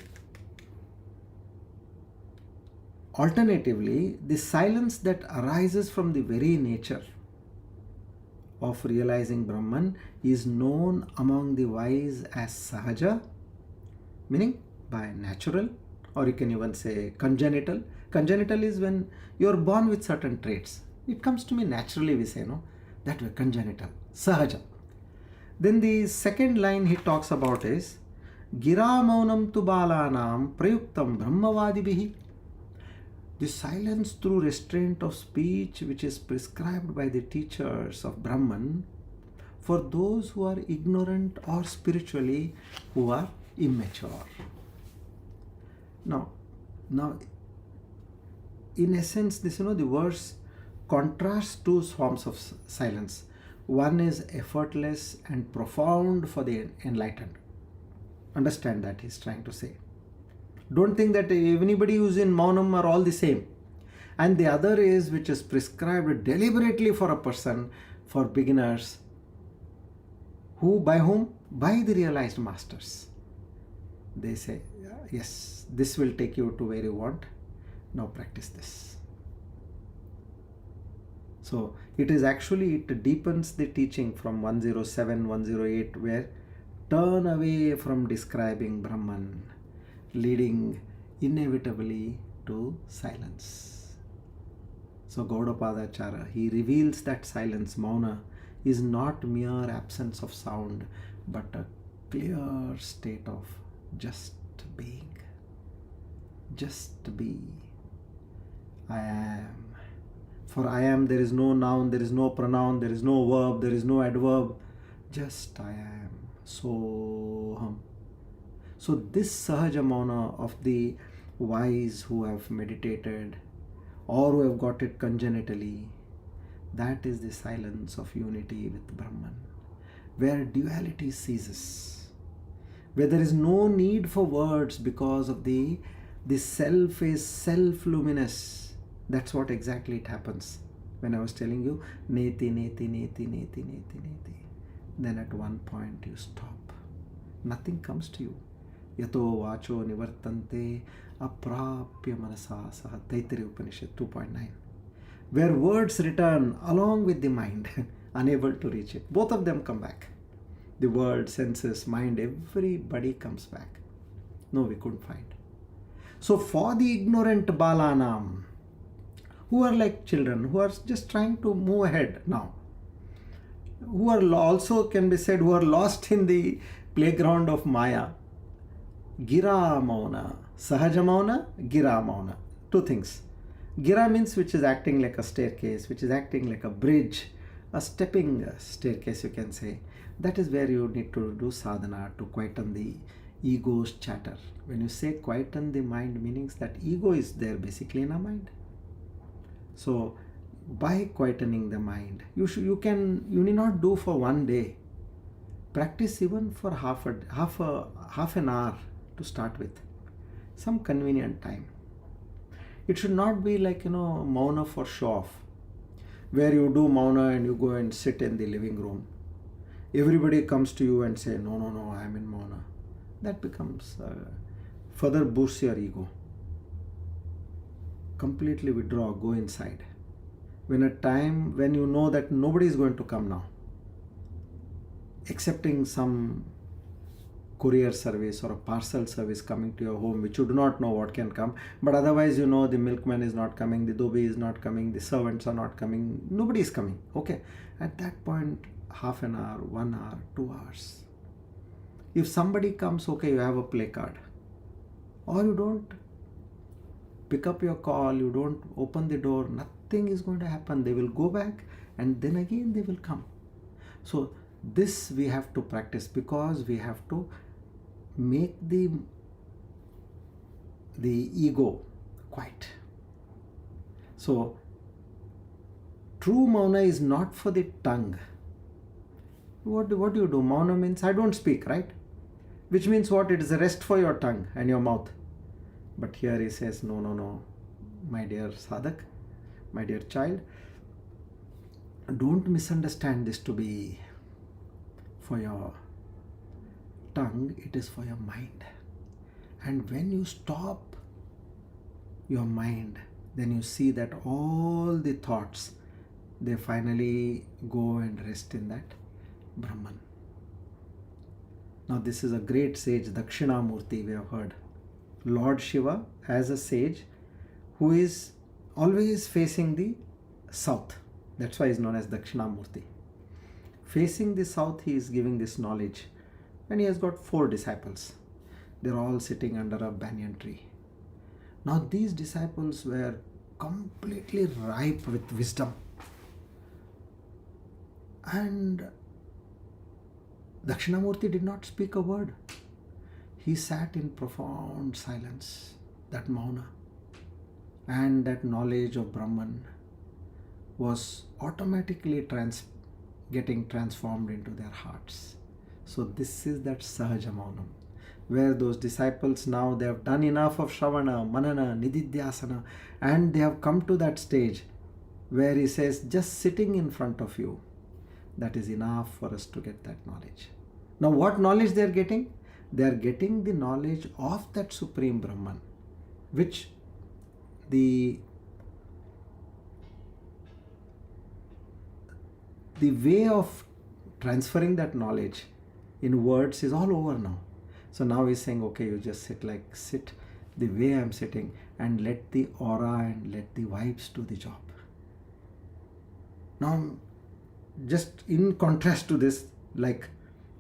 B: alternatively, the silence that arises from the very nature of realizing Brahman is known among the wise as Sahaja, meaning by natural, or you can even say congenital. Congenital is when you are born with certain traits. It comes to me naturally, we say, no? That way, congenital, Sahaja. Then the second line he talks about is Gira maunam tu balanam prayuktam brahmavadibihi. The silence through restraint of speech which is prescribed by the teachers of Brahman for those who are ignorant or spiritually who are immature. Now, in essence, this, the verse contrasts two forms of silence. One is effortless and profound for the enlightened. Understand that he's trying to say. Don't think that anybody who's in Maunam are all the same. And the other is which is prescribed deliberately for a person, for beginners. By whom? By the realized masters. They say, yes, this will take you to where you want. Now practice this. So it deepens the teaching from 107, 108, where turn away from describing Brahman, leading inevitably to silence. So Gaudapadacharya, he reveals that silence, MOUNA, is not mere absence of sound, but a clear state of just being. Just be. I am. For I am, there is no noun, there is no pronoun, there is no verb, there is no adverb. Just I am. Soham. So this Sahaja Mauna of the wise who have meditated or who have got it congenitally, that is the silence of unity with Brahman, where duality ceases, where there is no need for words because of the self is self-luminous. That's what exactly it happens. When I was telling you, neti, neti, neti, neti, neti, neti. Then at one point you stop. Nothing comes to you. Yato vacho nivartante aprapya manasa saha. Taittiriya Upanishad 2.9. Where words return along with the mind, unable to reach it. Both of them come back. The world, senses, mind, everybody comes back. No, we couldn't find. So for the ignorant balanam, who are like children, who are just trying to move ahead now, who are also can be said who are lost in the playground of Maya, Gira Mauna, Sahaja Mauna, Gira Mauna. Two things. Gira means which is acting like a staircase, which is acting like a bridge, a stepping staircase, you can say. That is where you need to do sadhana to quieten the ego's chatter. When you say quieten the mind, meanings that ego is there basically in our mind. So by quietening the mind, you need not do for one day. Practice even for half an hour to start with. Some convenient time. It should not be like, Mauna for show off, where you do Mauna and you go and sit in the living room. Everybody comes to you and say, no, I am in Mauna. That becomes further boosts your ego. Completely withdraw, go inside. When you know that nobody is going to come now, excepting some courier service or a parcel service coming to your home, which you do not know what can come, but otherwise the milkman is not coming, the dhobi is not coming, the servants are not coming, nobody is coming. Okay, at that point, half an hour, 1 hour, 2 hours. If somebody comes, okay, you have a play card, or you don't pick up your call, you don't open the door, nothing is going to happen. They will go back and then again they will come. So this we have to practice, because we have to make the ego quiet. So true Mauna is not for the tongue. What do you do? Mauna means I don't speak, right? Which means what? It is a rest for your tongue and your mouth. But here he says, no, my dear sadhak, my dear child, don't misunderstand this to be for your tongue, it is for your mind. And when you stop your mind, then you see that all the thoughts, they finally go and rest in that Brahman. Now this is a great sage, Dakshinamurti, we have heard. Lord Shiva as a sage who is always facing the south. That's why he is known as Dakshinamurti. Facing the south, he is giving this knowledge. And he has got 4 disciples. They're all sitting under a banyan tree. Now these disciples were completely ripe with wisdom. And Dakshinamurti did not speak a word. He sat in profound silence, that MOUNA. And that knowledge of Brahman was automatically getting transformed into their hearts. So this is that Sahaja Maunam, where those disciples now, they have done enough of Shravana, Manana, Nididhyasana, and they have come to that stage where he says, just sitting in front of you, that is enough for us to get that knowledge. Now what knowledge they are getting? They are getting the knowledge of that Supreme Brahman, which the way of transferring that knowledge in words is all over now. So now he's saying, okay, you just sit the way I'm sitting and let the aura and let the vibes do the job. Now, just in contrast to this, like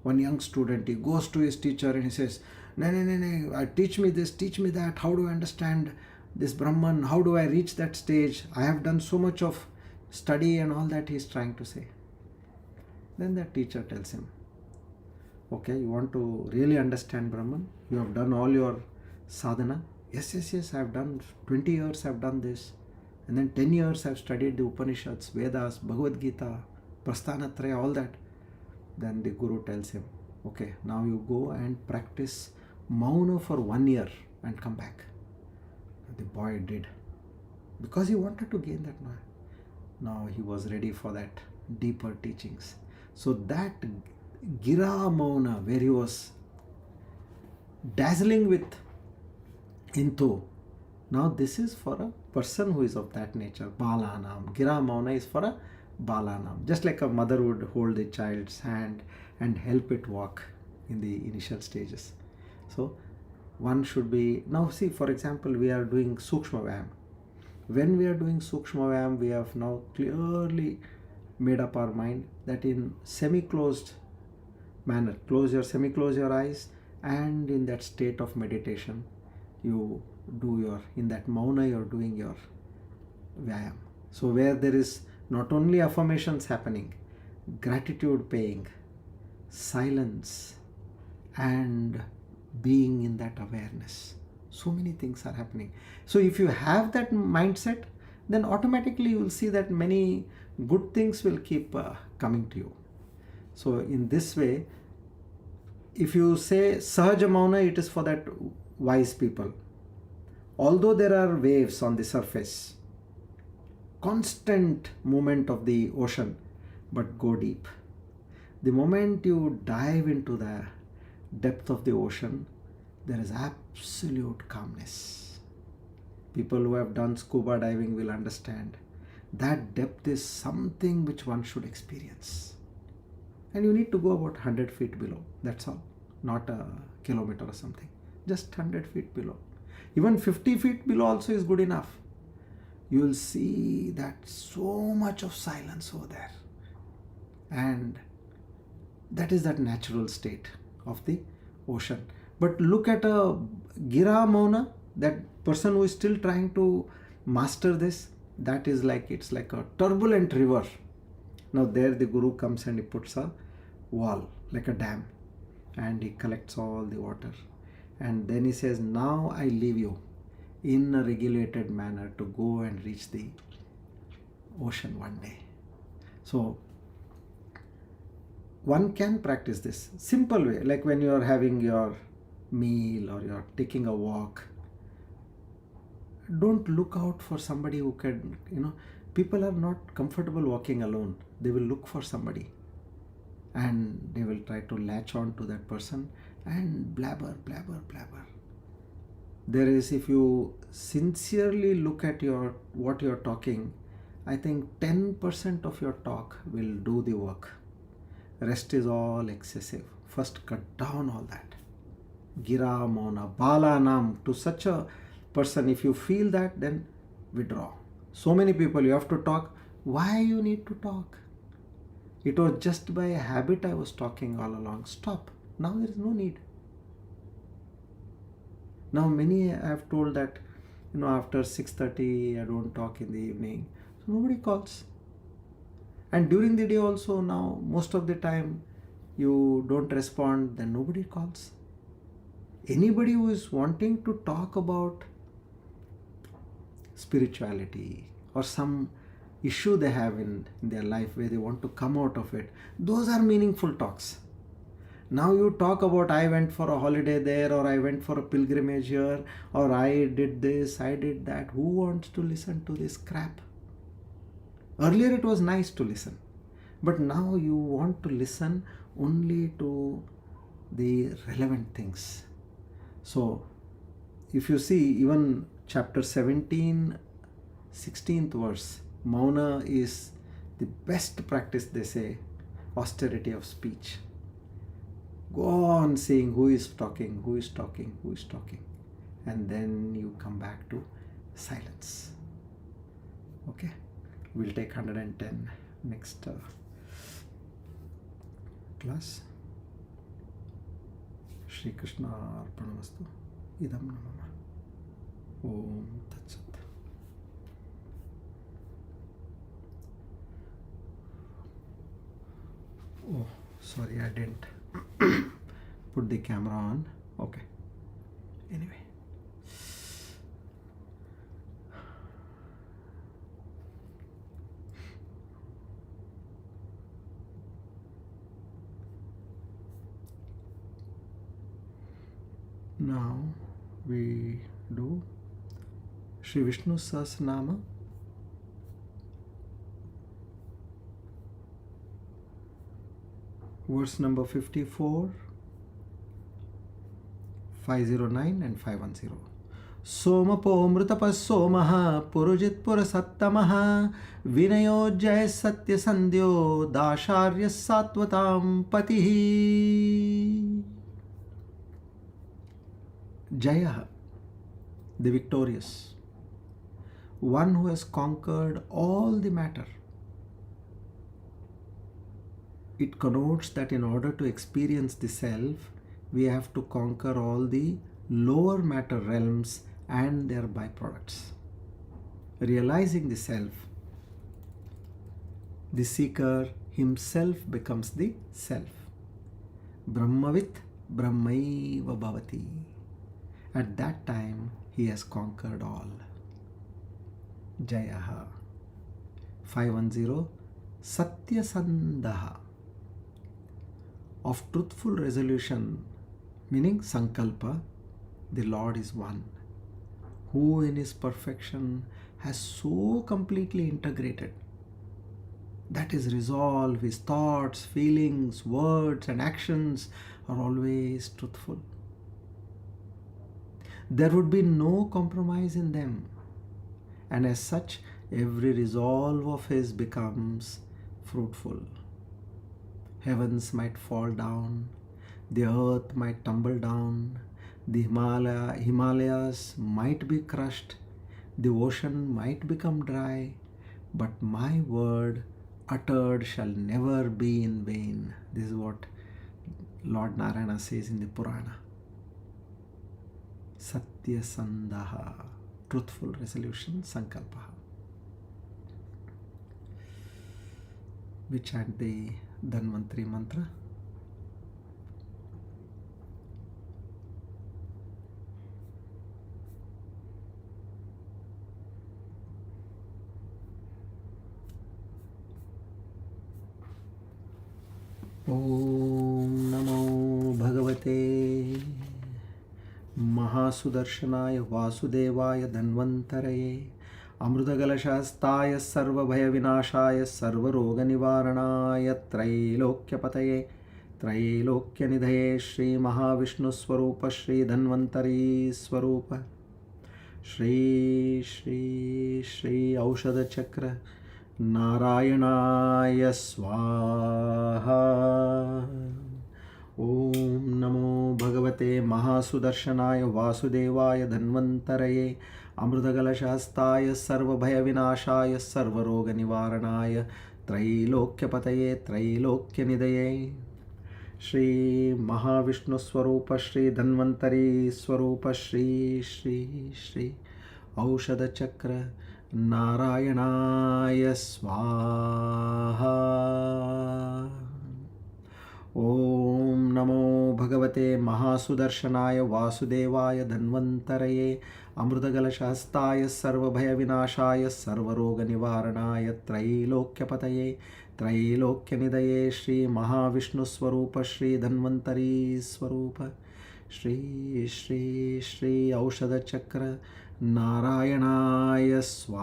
B: one young student, he goes to his teacher and he says, no, teach me this, teach me that. How do I understand this Brahman? How do I reach that stage? I have done so much of study and all that he's trying to say. Then the teacher tells him, okay, you want to really understand Brahman? You have done all your sadhana? Yes, I have done 20 years, I have done this. And then 10 years I have studied the Upanishads, Vedas, Bhagavad Gita, Prasthanatraya, all that. Then the Guru tells him, okay, now you go and practice MOUNA for 1 year and come back. The boy did, because he wanted to gain that knowledge. Now he was ready for that deeper teachings. So that Gira MOUNA, where he was dazzling with Intu, now this is for a person who is of that nature, Balanam. Gira MOUNA is for a Balanam. Just like a mother would hold a child's hand and help it walk in the initial stages. So one should be, now see, for example, we are doing Sukshma Vyayam. When we are doing Sukshma Vyayam, we have now clearly made up our mind that in semi-closed manner, semi-close your eyes, and in that state of meditation, you do in that MOUNA, you are doing your Vyayam. So where there is not only affirmations happening, gratitude paying, silence, and being in that awareness. So many things are happening. So if you have that mindset, then automatically you will see that many good things will keep coming to you. So in this way, if you say Sahaja Mauna, it is for that wise people. Although there are waves on the surface, constant movement of the ocean, but go deep. The moment you dive into the depth of the ocean, there is absolute calmness. People who have done scuba diving will understand that depth is something which one should experience. And you need to go about 100 feet below. That's all. Not a kilometer or something. Just 100 feet below. Even 50 feet below also is good enough. You will see that so much of silence over there. And that is that natural state of the ocean. But look at a Gira Mauna, that person who is still trying to master this, that is like, it's like a turbulent river. Now there the Guru comes and he puts a wall, like a dam, and he collects all the water. And then he says, now I leave you in a regulated manner to go and reach the ocean one day. So one can practice this simple way, like when you are having your meal or you are taking a walk. Don't look out for somebody who can, people are not comfortable walking alone. They will look for somebody and they will try to latch on to that person and blabber. There is, if you sincerely look at what you're talking, I think 10% of your talk will do the work. Rest is all excessive. First cut down all that. Gira Mona, Bala Nam. To such a person, if you feel that, then withdraw. So many people, you have to talk. Why you need to talk? It was just by habit I was talking all along. Stop. Now there is no need. Now many I have told that, after 6:30 I don't talk in the evening. So nobody calls. And during the day also, now most of the time you don't respond, then nobody calls. Anybody who is wanting to talk about spirituality or some issue they have in their life where they want to come out of it, those are meaningful talks. Now you talk about I went for a holiday there, or I went for a pilgrimage here, or I did this, I did that. Who wants to listen to this crap? Earlier it was nice to listen, but now you want to listen only to the relevant things. So if you see even chapter 17, 16th verse, MOUNA is the best practice, they say, austerity of speech. Go on saying who is talking, who is talking, who is talking. And then you come back to silence. Okay, we'll take 110 next class. Shri Krishna Arpanamastu. Idam Namama. Om Tat Sat. Oh, sorry, I didn't put the camera on. Okay. Anyway. Now we do Shri Vishnu Sahasranama. Verse number 54, 509 and 510. Somapo mrutapas somaha purujit purasattamaha vinayojjaya satya sandhyo dasharya sattvatam patihi. Jaya, the victorious, one who has conquered all the matter. It connotes that in order to experience the self, we have to conquer all the lower matter realms and their byproducts. Realizing the self, the seeker himself becomes the self. Brahmavit Brahmaiva Bhavati. At that time, he has conquered all. Jayaha. 510. Satya Sandaha. Of truthful resolution, meaning Sankalpa, the Lord is one, who in his perfection has so completely integrated that his resolve, his thoughts, feelings, words and actions are always truthful. There would be no compromise in them, and as such, every resolve of his becomes fruitful. Heavens might fall down, the earth might tumble down, the Himalayas might be crushed, the ocean might become dry, but my word uttered shall never be in vain. This is what Lord Narayana says in the Purana. Satya Sandaha, truthful resolution, Sankalpaha. We chant the Dhanvantari mantra. Om Namo Bhagavate Mahasudarshanaaya Vasudevaya Dhanvantaraye Amrutagalashastaya Sarvabhaya Vinashaya Sarvaroga Nivaranaya Trailokyapataye Trailokyanidhaye Shri Mahavishnu Swarupa Shri Dhanvantari Swarupa Shri Aushadha Chakra Narayanaaya Swaha. Om Namo Bhagavate Mahasudarshanaya Vasudevaya Dhanvantaraye Amrutagalashastaya Sarvabhaya Vinashaya Sarvaroga Nivaranaya Trailokyapataye Trailokyanidaya Shri Mahavishnu Swarupa Shri Dhanvantari Swarupa Shri Shri Shri Aushada Chakra Narayanaya Swaha. Om Namo Bhagavate Mahasudarshanaya Vasudevaya Dhanvantaraye Amrutagalashastaya Sarvabhaya Vinashaya Sarvaroga Nivaranaya Trailokyapataye Trailokyanidaya Shri Mahavishnu Swarupa Shri Dhanvantari Swarupa Shri Shri Shri Aushada Chakra Narayanaya Swaha.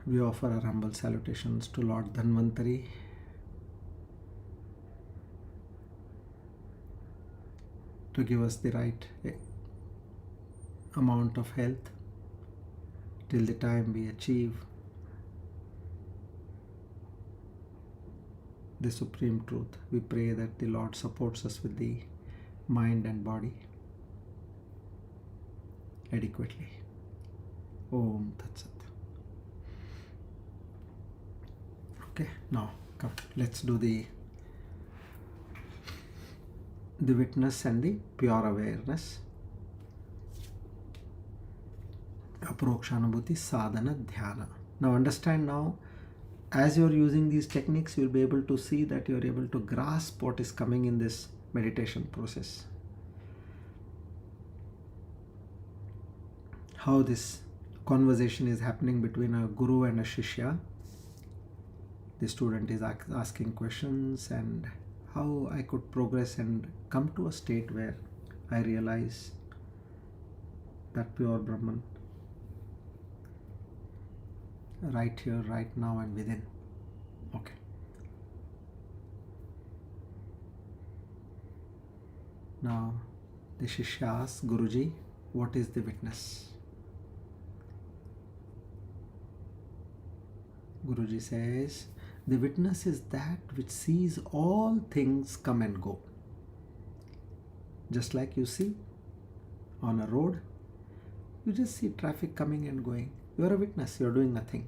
B: We offer our humble salutations to Lord Dhanvantari, to give us the right amount of health till the time we achieve the supreme truth. We pray that the Lord supports us with the mind and body adequately. Om Tat Sat. Okay, now come, let's do the witness and the pure awareness. Aparoksha Anubhuti Sadhana Dhyana. Now understand now, as you are using these techniques, you will be able to see that you are able to grasp what is coming in this meditation process. How this conversation is happening between a guru and a shishya. The student is asking questions, and how I could progress and come to a state where I realize that pure Brahman right here, right now, and within. Okay. Now the Shishya asks, Guruji, what is the witness? Guruji says, the witness is that which sees all things come and go. Just like you see on a road, you just see traffic coming and going. You are a witness, you are doing nothing.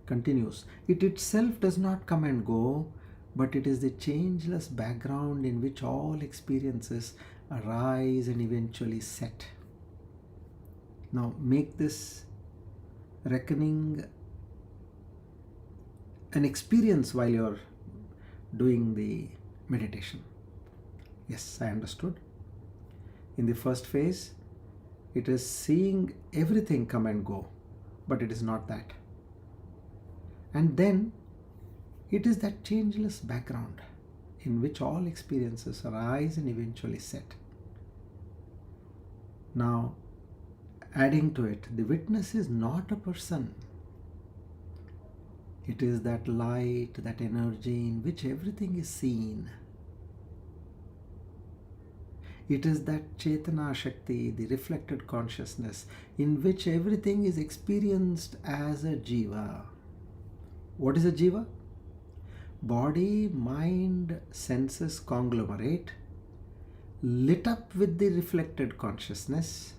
B: Continues. It itself does not come and go, but it is the changeless background in which all experiences arise and eventually set. Now make this reckoning an experience while you're doing the meditation. Yes, I understood. In the first phase, it is seeing everything come and go, but it is not that. And then it is that changeless background in which all experiences arise and eventually set. Now, adding to it, the witness is not a person. It is that light, that energy in which everything is seen. It is that Chetana Shakti, the reflected consciousness, in which everything is experienced as a jiva. What is a jiva? Body, mind, senses conglomerate, lit up with the reflected consciousness,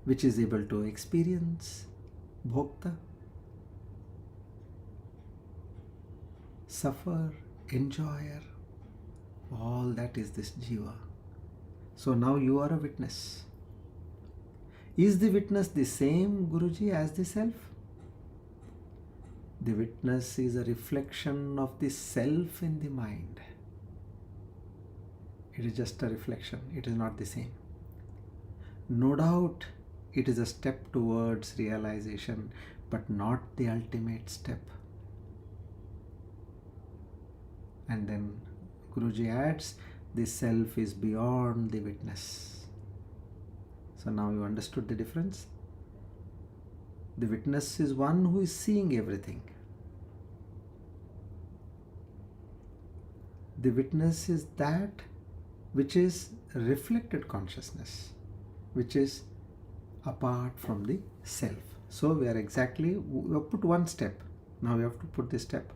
B: which is able to experience bhokta, suffer, enjoyer. All that is this jiva. So now you are a witness. Is the witness the same, Guruji, as the self? The witness is a reflection of the self in the mind. It is just a reflection. It is not the same. No doubt it is a step towards realization, but not the ultimate step. And then Guruji adds, the self is beyond the witness. So now you understood the difference? The witness is one who is seeing everything. The witness is that which is reflected consciousness, which is apart from the self. So we have put one step. Now we have to put this step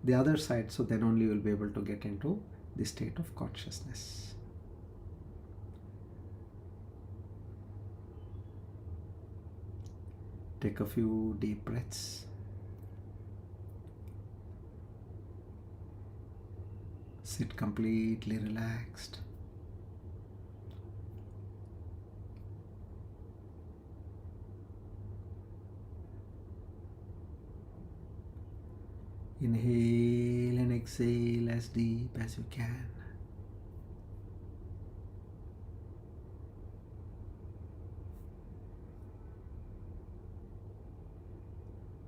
B: the other side, so then only you will be able to get into the state of consciousness. Take a few deep breaths. Sit completely relaxed. Inhale and exhale as deep as you can.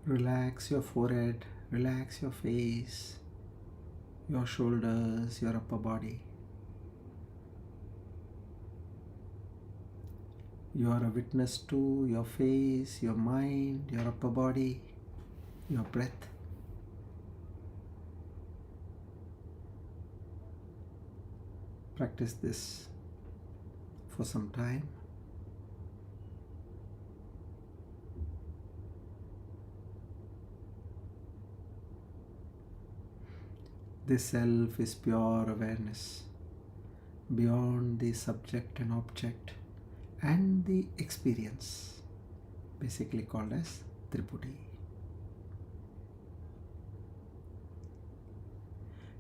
B: Relax your forehead, relax your face, your shoulders, your upper body. You are a witness to your face, your mind, your upper body, your breath. Practice this for some time. The self is pure awareness, beyond the subject and object and the experience, basically called as Tripudi.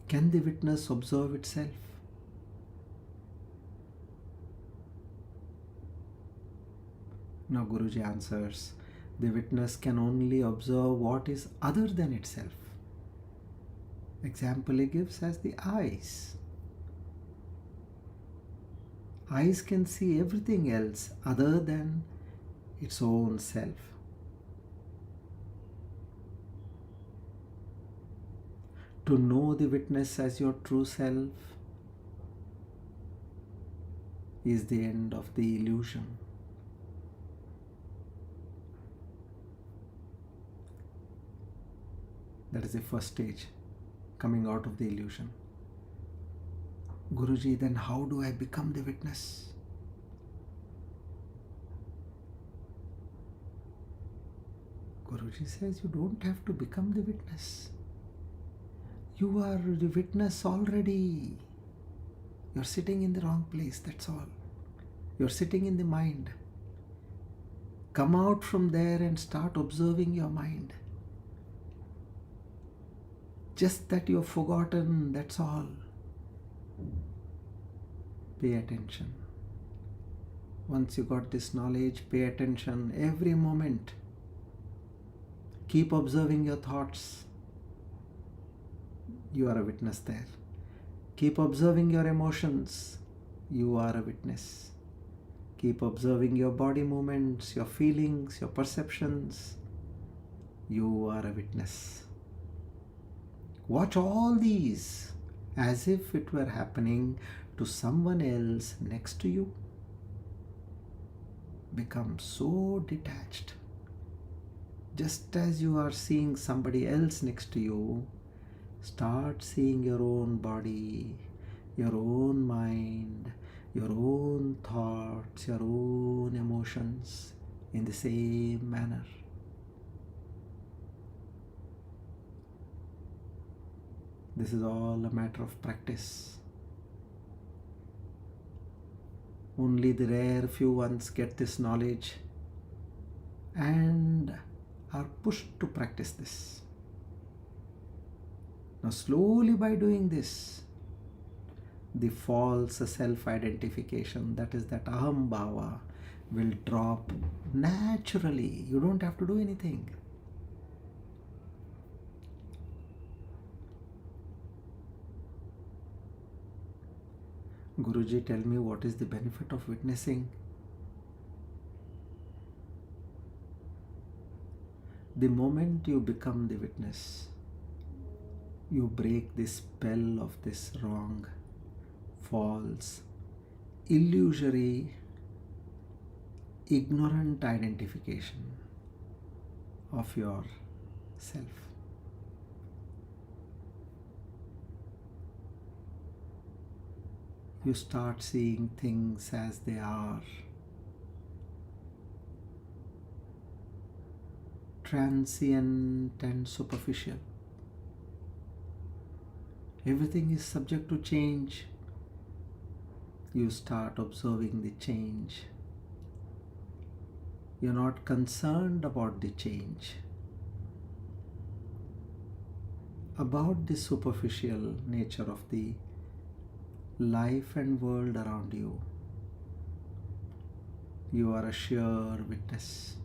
B: Can the witness observe itself? Now Guruji answers, the witness can only observe what is other than itself. Example he gives as the eyes. Eyes can see everything else other than its own self. To know the witness as your true self is the end of the illusion. That is the first stage, coming out of the illusion. Guruji, then how do I become the witness? Guruji says you don't have to become the witness. You are the witness already. You're sitting in the wrong place, that's all. You're sitting in the mind. Come out from there and start observing your mind. Just that you've forgotten, that's all. Pay attention. Once you got this knowledge, pay attention every moment. Keep observing your thoughts. You are a witness there. Keep observing your emotions. You are a witness. Keep observing your body movements, your feelings, your perceptions. You are a witness. Watch all these as if it were happening to someone else next to you. Become so detached. Just as you are seeing somebody else next to you, start seeing your own body, your own mind, your own thoughts, your own emotions in the same manner. This is all a matter of practice. Only the rare few ones get this knowledge and are pushed to practice this. Now slowly by doing this, the false self-identification, that is that aham bhava, will drop naturally. You don't have to do anything. Guruji, tell me what is the benefit of witnessing? The moment you become the witness, you break the spell of this wrong, false, illusory, ignorant identification of your self. you start seeing things as they are. Transient and superficial. Everything is subject to change. You start observing the change. You're not concerned about the change, about the superficial nature of the life and world around you. You are a sheer witness.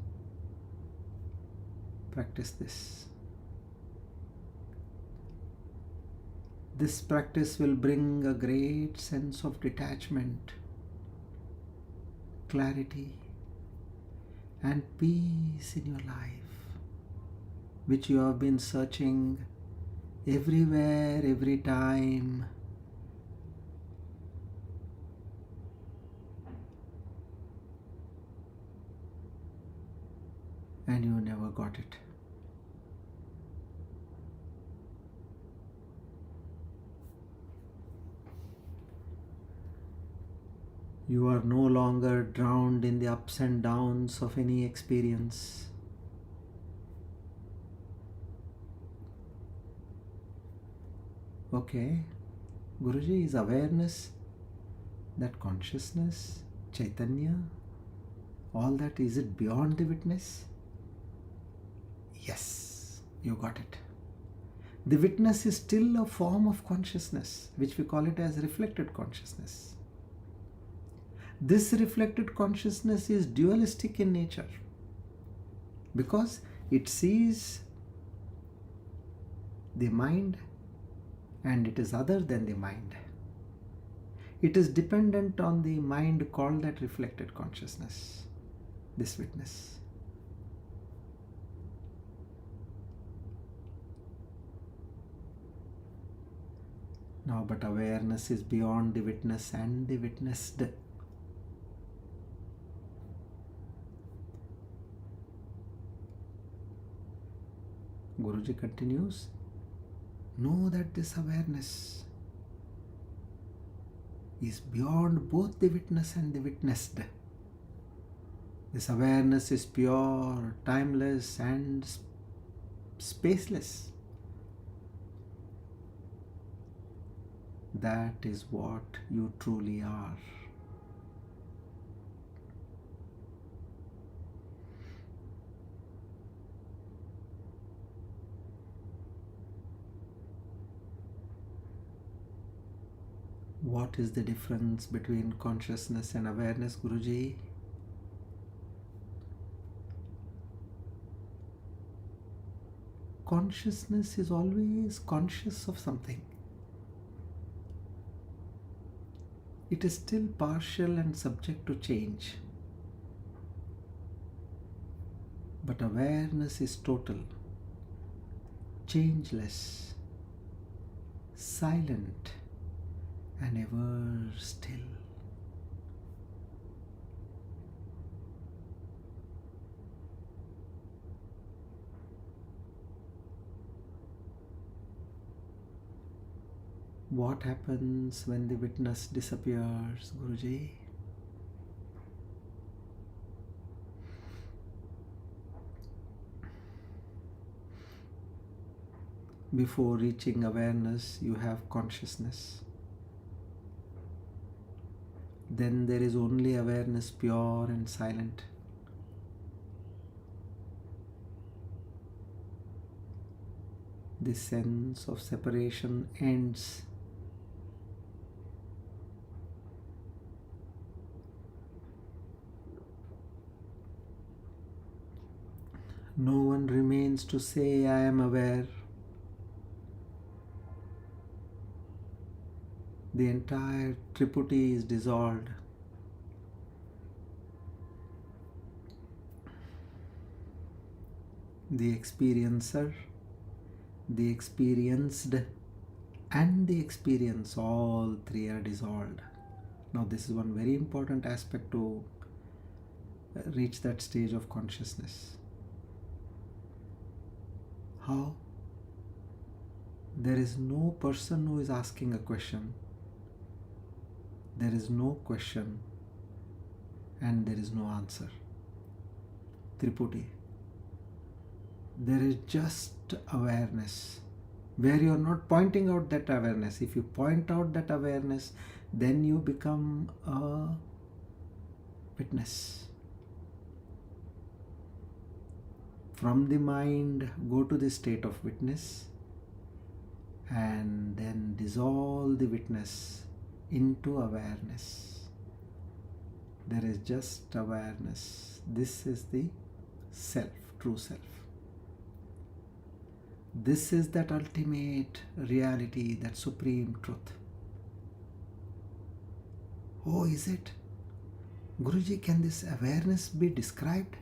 B: Practice this. This practice will bring a great sense of detachment, clarity, and peace in your life, which you have been searching everywhere, every time. And you never got it. You are no longer drowned in the ups and downs of any experience. Okay, Guruji, is awareness, that consciousness, Chaitanya, all that, is it beyond the witness? Yes, you got it. The witness is still a form of consciousness, which we call it as reflected consciousness. This reflected consciousness is dualistic in nature because it sees the mind and it is other than the mind. It is dependent on the mind called that reflected consciousness, this witness. Now, but awareness is beyond the witness and the witnessed. Guruji continues, know that this awareness is beyond both the witness and the witnessed. This awareness is pure, timeless, and spaceless. That is what you truly are. What is the difference between consciousness and awareness, Guruji? Consciousness is always conscious of something. It is still partial and subject to change. But awareness is total, changeless, silent, and ever still. What happens when the witness disappears, Guruji? Before reaching awareness, you have consciousness. Then there is only awareness, pure and silent. The sense of separation ends. No one remains to say, I am aware. The entire triputty is dissolved. The experiencer, the experienced, and the experience, all three are dissolved. Now, this is one very important aspect to reach that stage of consciousness. How? There is no person who is asking a question. there is no question and there is no answer. Triputi. There is just awareness where you are not pointing out that awareness. If you point out that awareness, then you become a witness. From the mind, go to the state of witness and then dissolve the witness into awareness. There is just awareness. This is the self, true self. This is that ultimate reality, that supreme truth. Oh, is it? Guruji, can this awareness be described?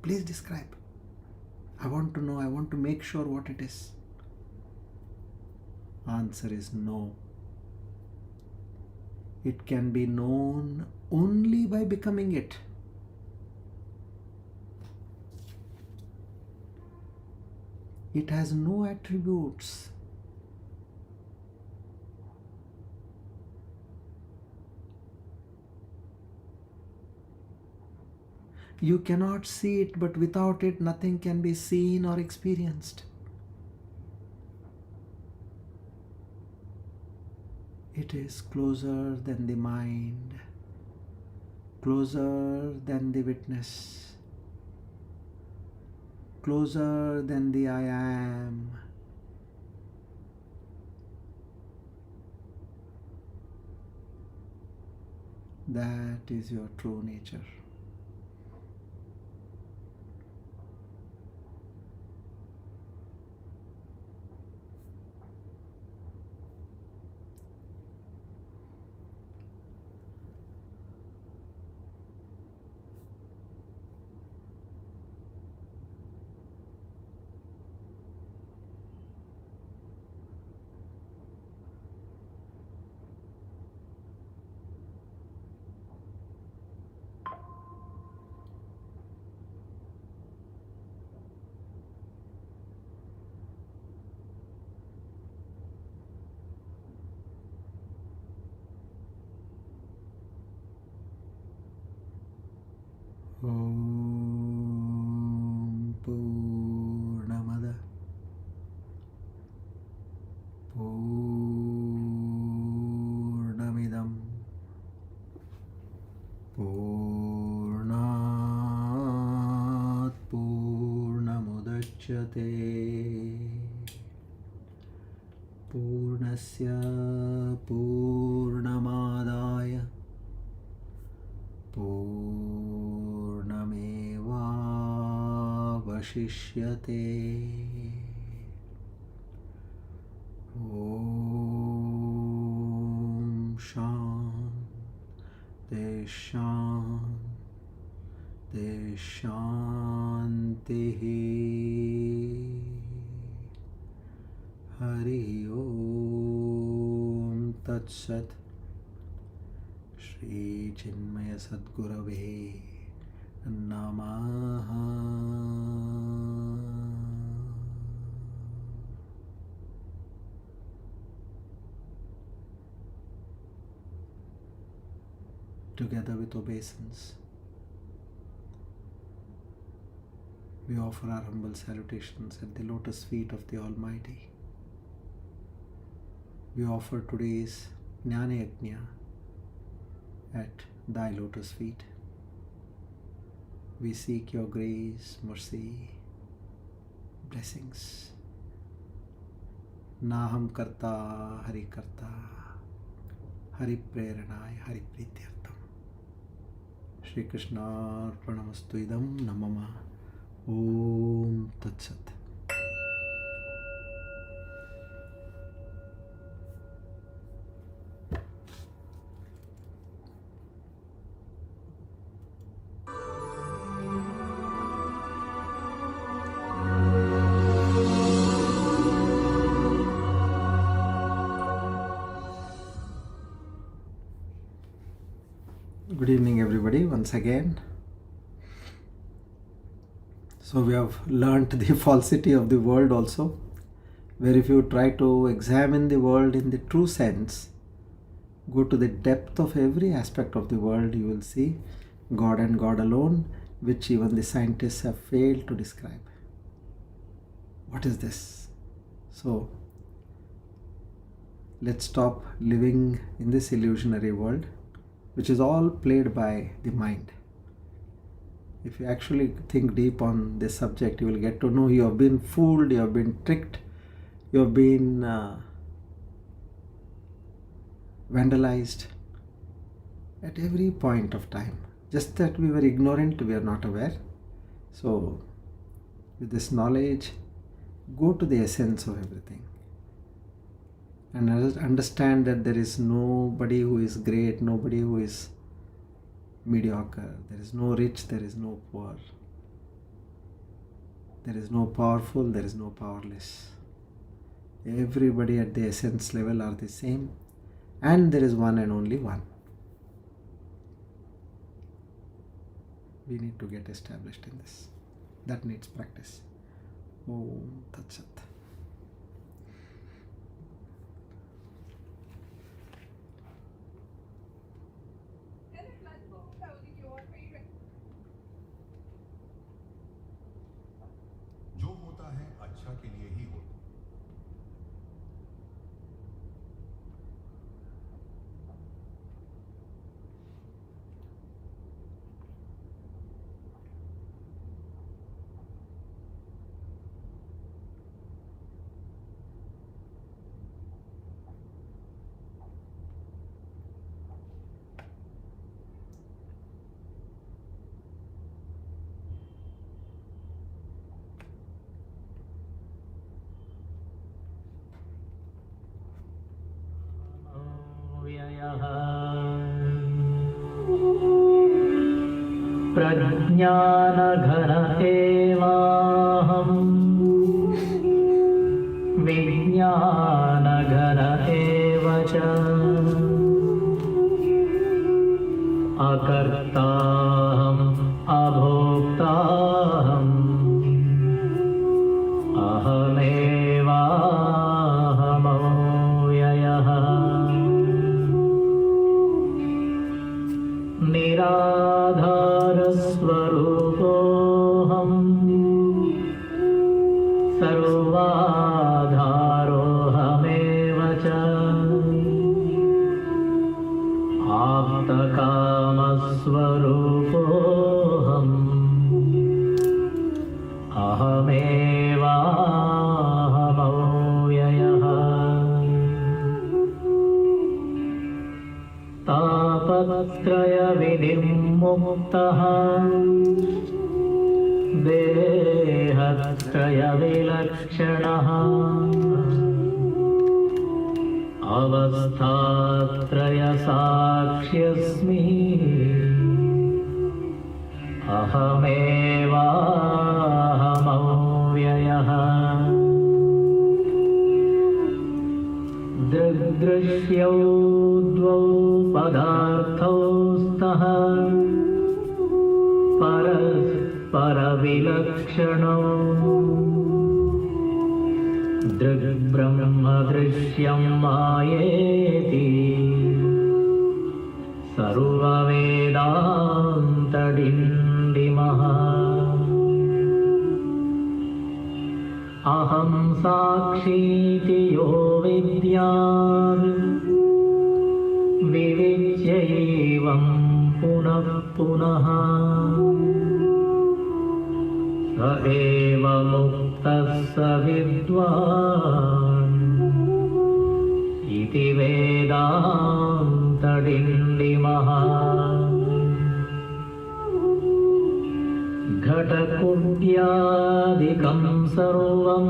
B: Please describe. I want to know, I want to make sure what it is. Answer is no. It can be known only by becoming it. It has no attributes. You cannot see it, but without it, nothing can be seen or experienced. It is closer than the mind, closer than the witness, closer than the I am. That is your true nature. Om Purnamada Purnamidam Purnat Purnamudachyate Purnasya Purnamadaya Purnamevavashishyate. Om Shanti Shanti Shanti. Hari Om Tat Sat. Shri Chinmaya Sadgurave Namaha. Together with obeisance, we offer our humble salutations at the lotus feet of the Almighty. We offer today's Jnana Yajna at thy lotus feet. We seek your grace, mercy, blessings. Naham karta, Hari karta, Hari preranaya, Hari prityartam. Shri Krishna Arpanamastu idam namama. Om Tat Sat. Good evening, everybody, once again. So we have learnt the falsity of the world also, where if you try to examine the world in the true sense, go to the depth of every aspect of the world, you will see God and God alone, which even the scientists have failed to describe. What is this? So, let's stop living in this illusionary world, which is all played by the mind. If you actually think deep on this subject, you will get to know you have been fooled, you have been tricked, you have been vandalized at every point of time. Just that we were ignorant, we are not aware. So, with this knowledge, go to the essence of everything and understand that there is nobody who is great, nobody who is mediocre. There is no rich, there is no poor. There is no powerful, there is no powerless. Everybody at the essence level are the same, and there is one and only one. We need to get established in this. That needs practice. Om Tat Sat.
C: जो होता है अच्छा के लिए ही होता है।
A: प्रज्ञानघन एवाहम् विज्ञानघन एव च अकर्ताहम् अभोक्ताहम् अहमेवाहमव्ययः निराधारस्वरूपोऽहम् सर्वाधारोऽहमेव च आप्तकामस्वरूपोऽहम् अहमेवाहमव्ययः तापत्रयविनिर्मुक्तः देहत्रयविलक्षणः अवस्थात्रयसाक्ष्यस्मि अहमेवाहमव्ययः दृग्दृश्यौ द्वौ पदार्थौ स्तः परस्परविलक्षणौ दृग्ब्रह्मदृश्यं मायेति सर्ववेदान्तडिण्डिमः अहं साक्षीति यो विद्यात् विविच्यैवं पुनः पुनः स एव मुक्तः स विद्वान् इति वेदान्तडिण्डिमः घटकुड्यादिकं सर्वं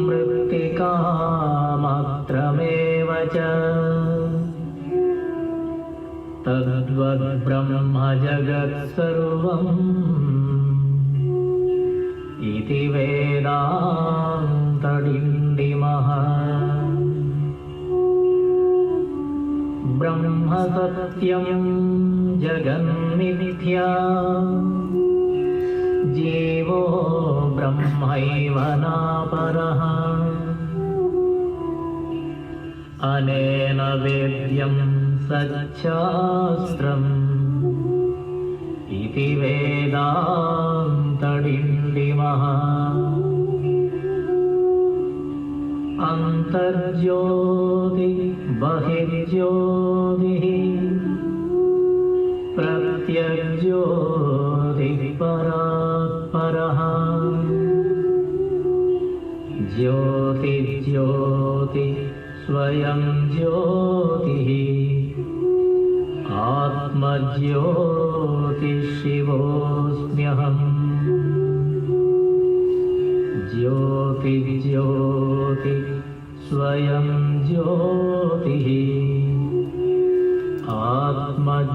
A: मृत्तिकामात्रमेव च तद्वद्ब्रह्म जगत्सर्वम् इति वेदान्तडिण्डिमः ब्रह्म सत्यं जगन्मिथ्या जीवो ब्रह्मैव नापरः अनेन वेद्यं सच्छास्त्रम् इति वेदान्तडिण्डिमः अन्तर्ज्योति बहिर्ज्योतिः प्रत्यग्ज्योतिः परात्परः ज्योतिज्योति स्वयं ज्योतिः आत्मज्योतिशिवोऽस्म्यहम् ज्योतिज्योति स्वयं ज्योतिः आत्मज्योतिशिवो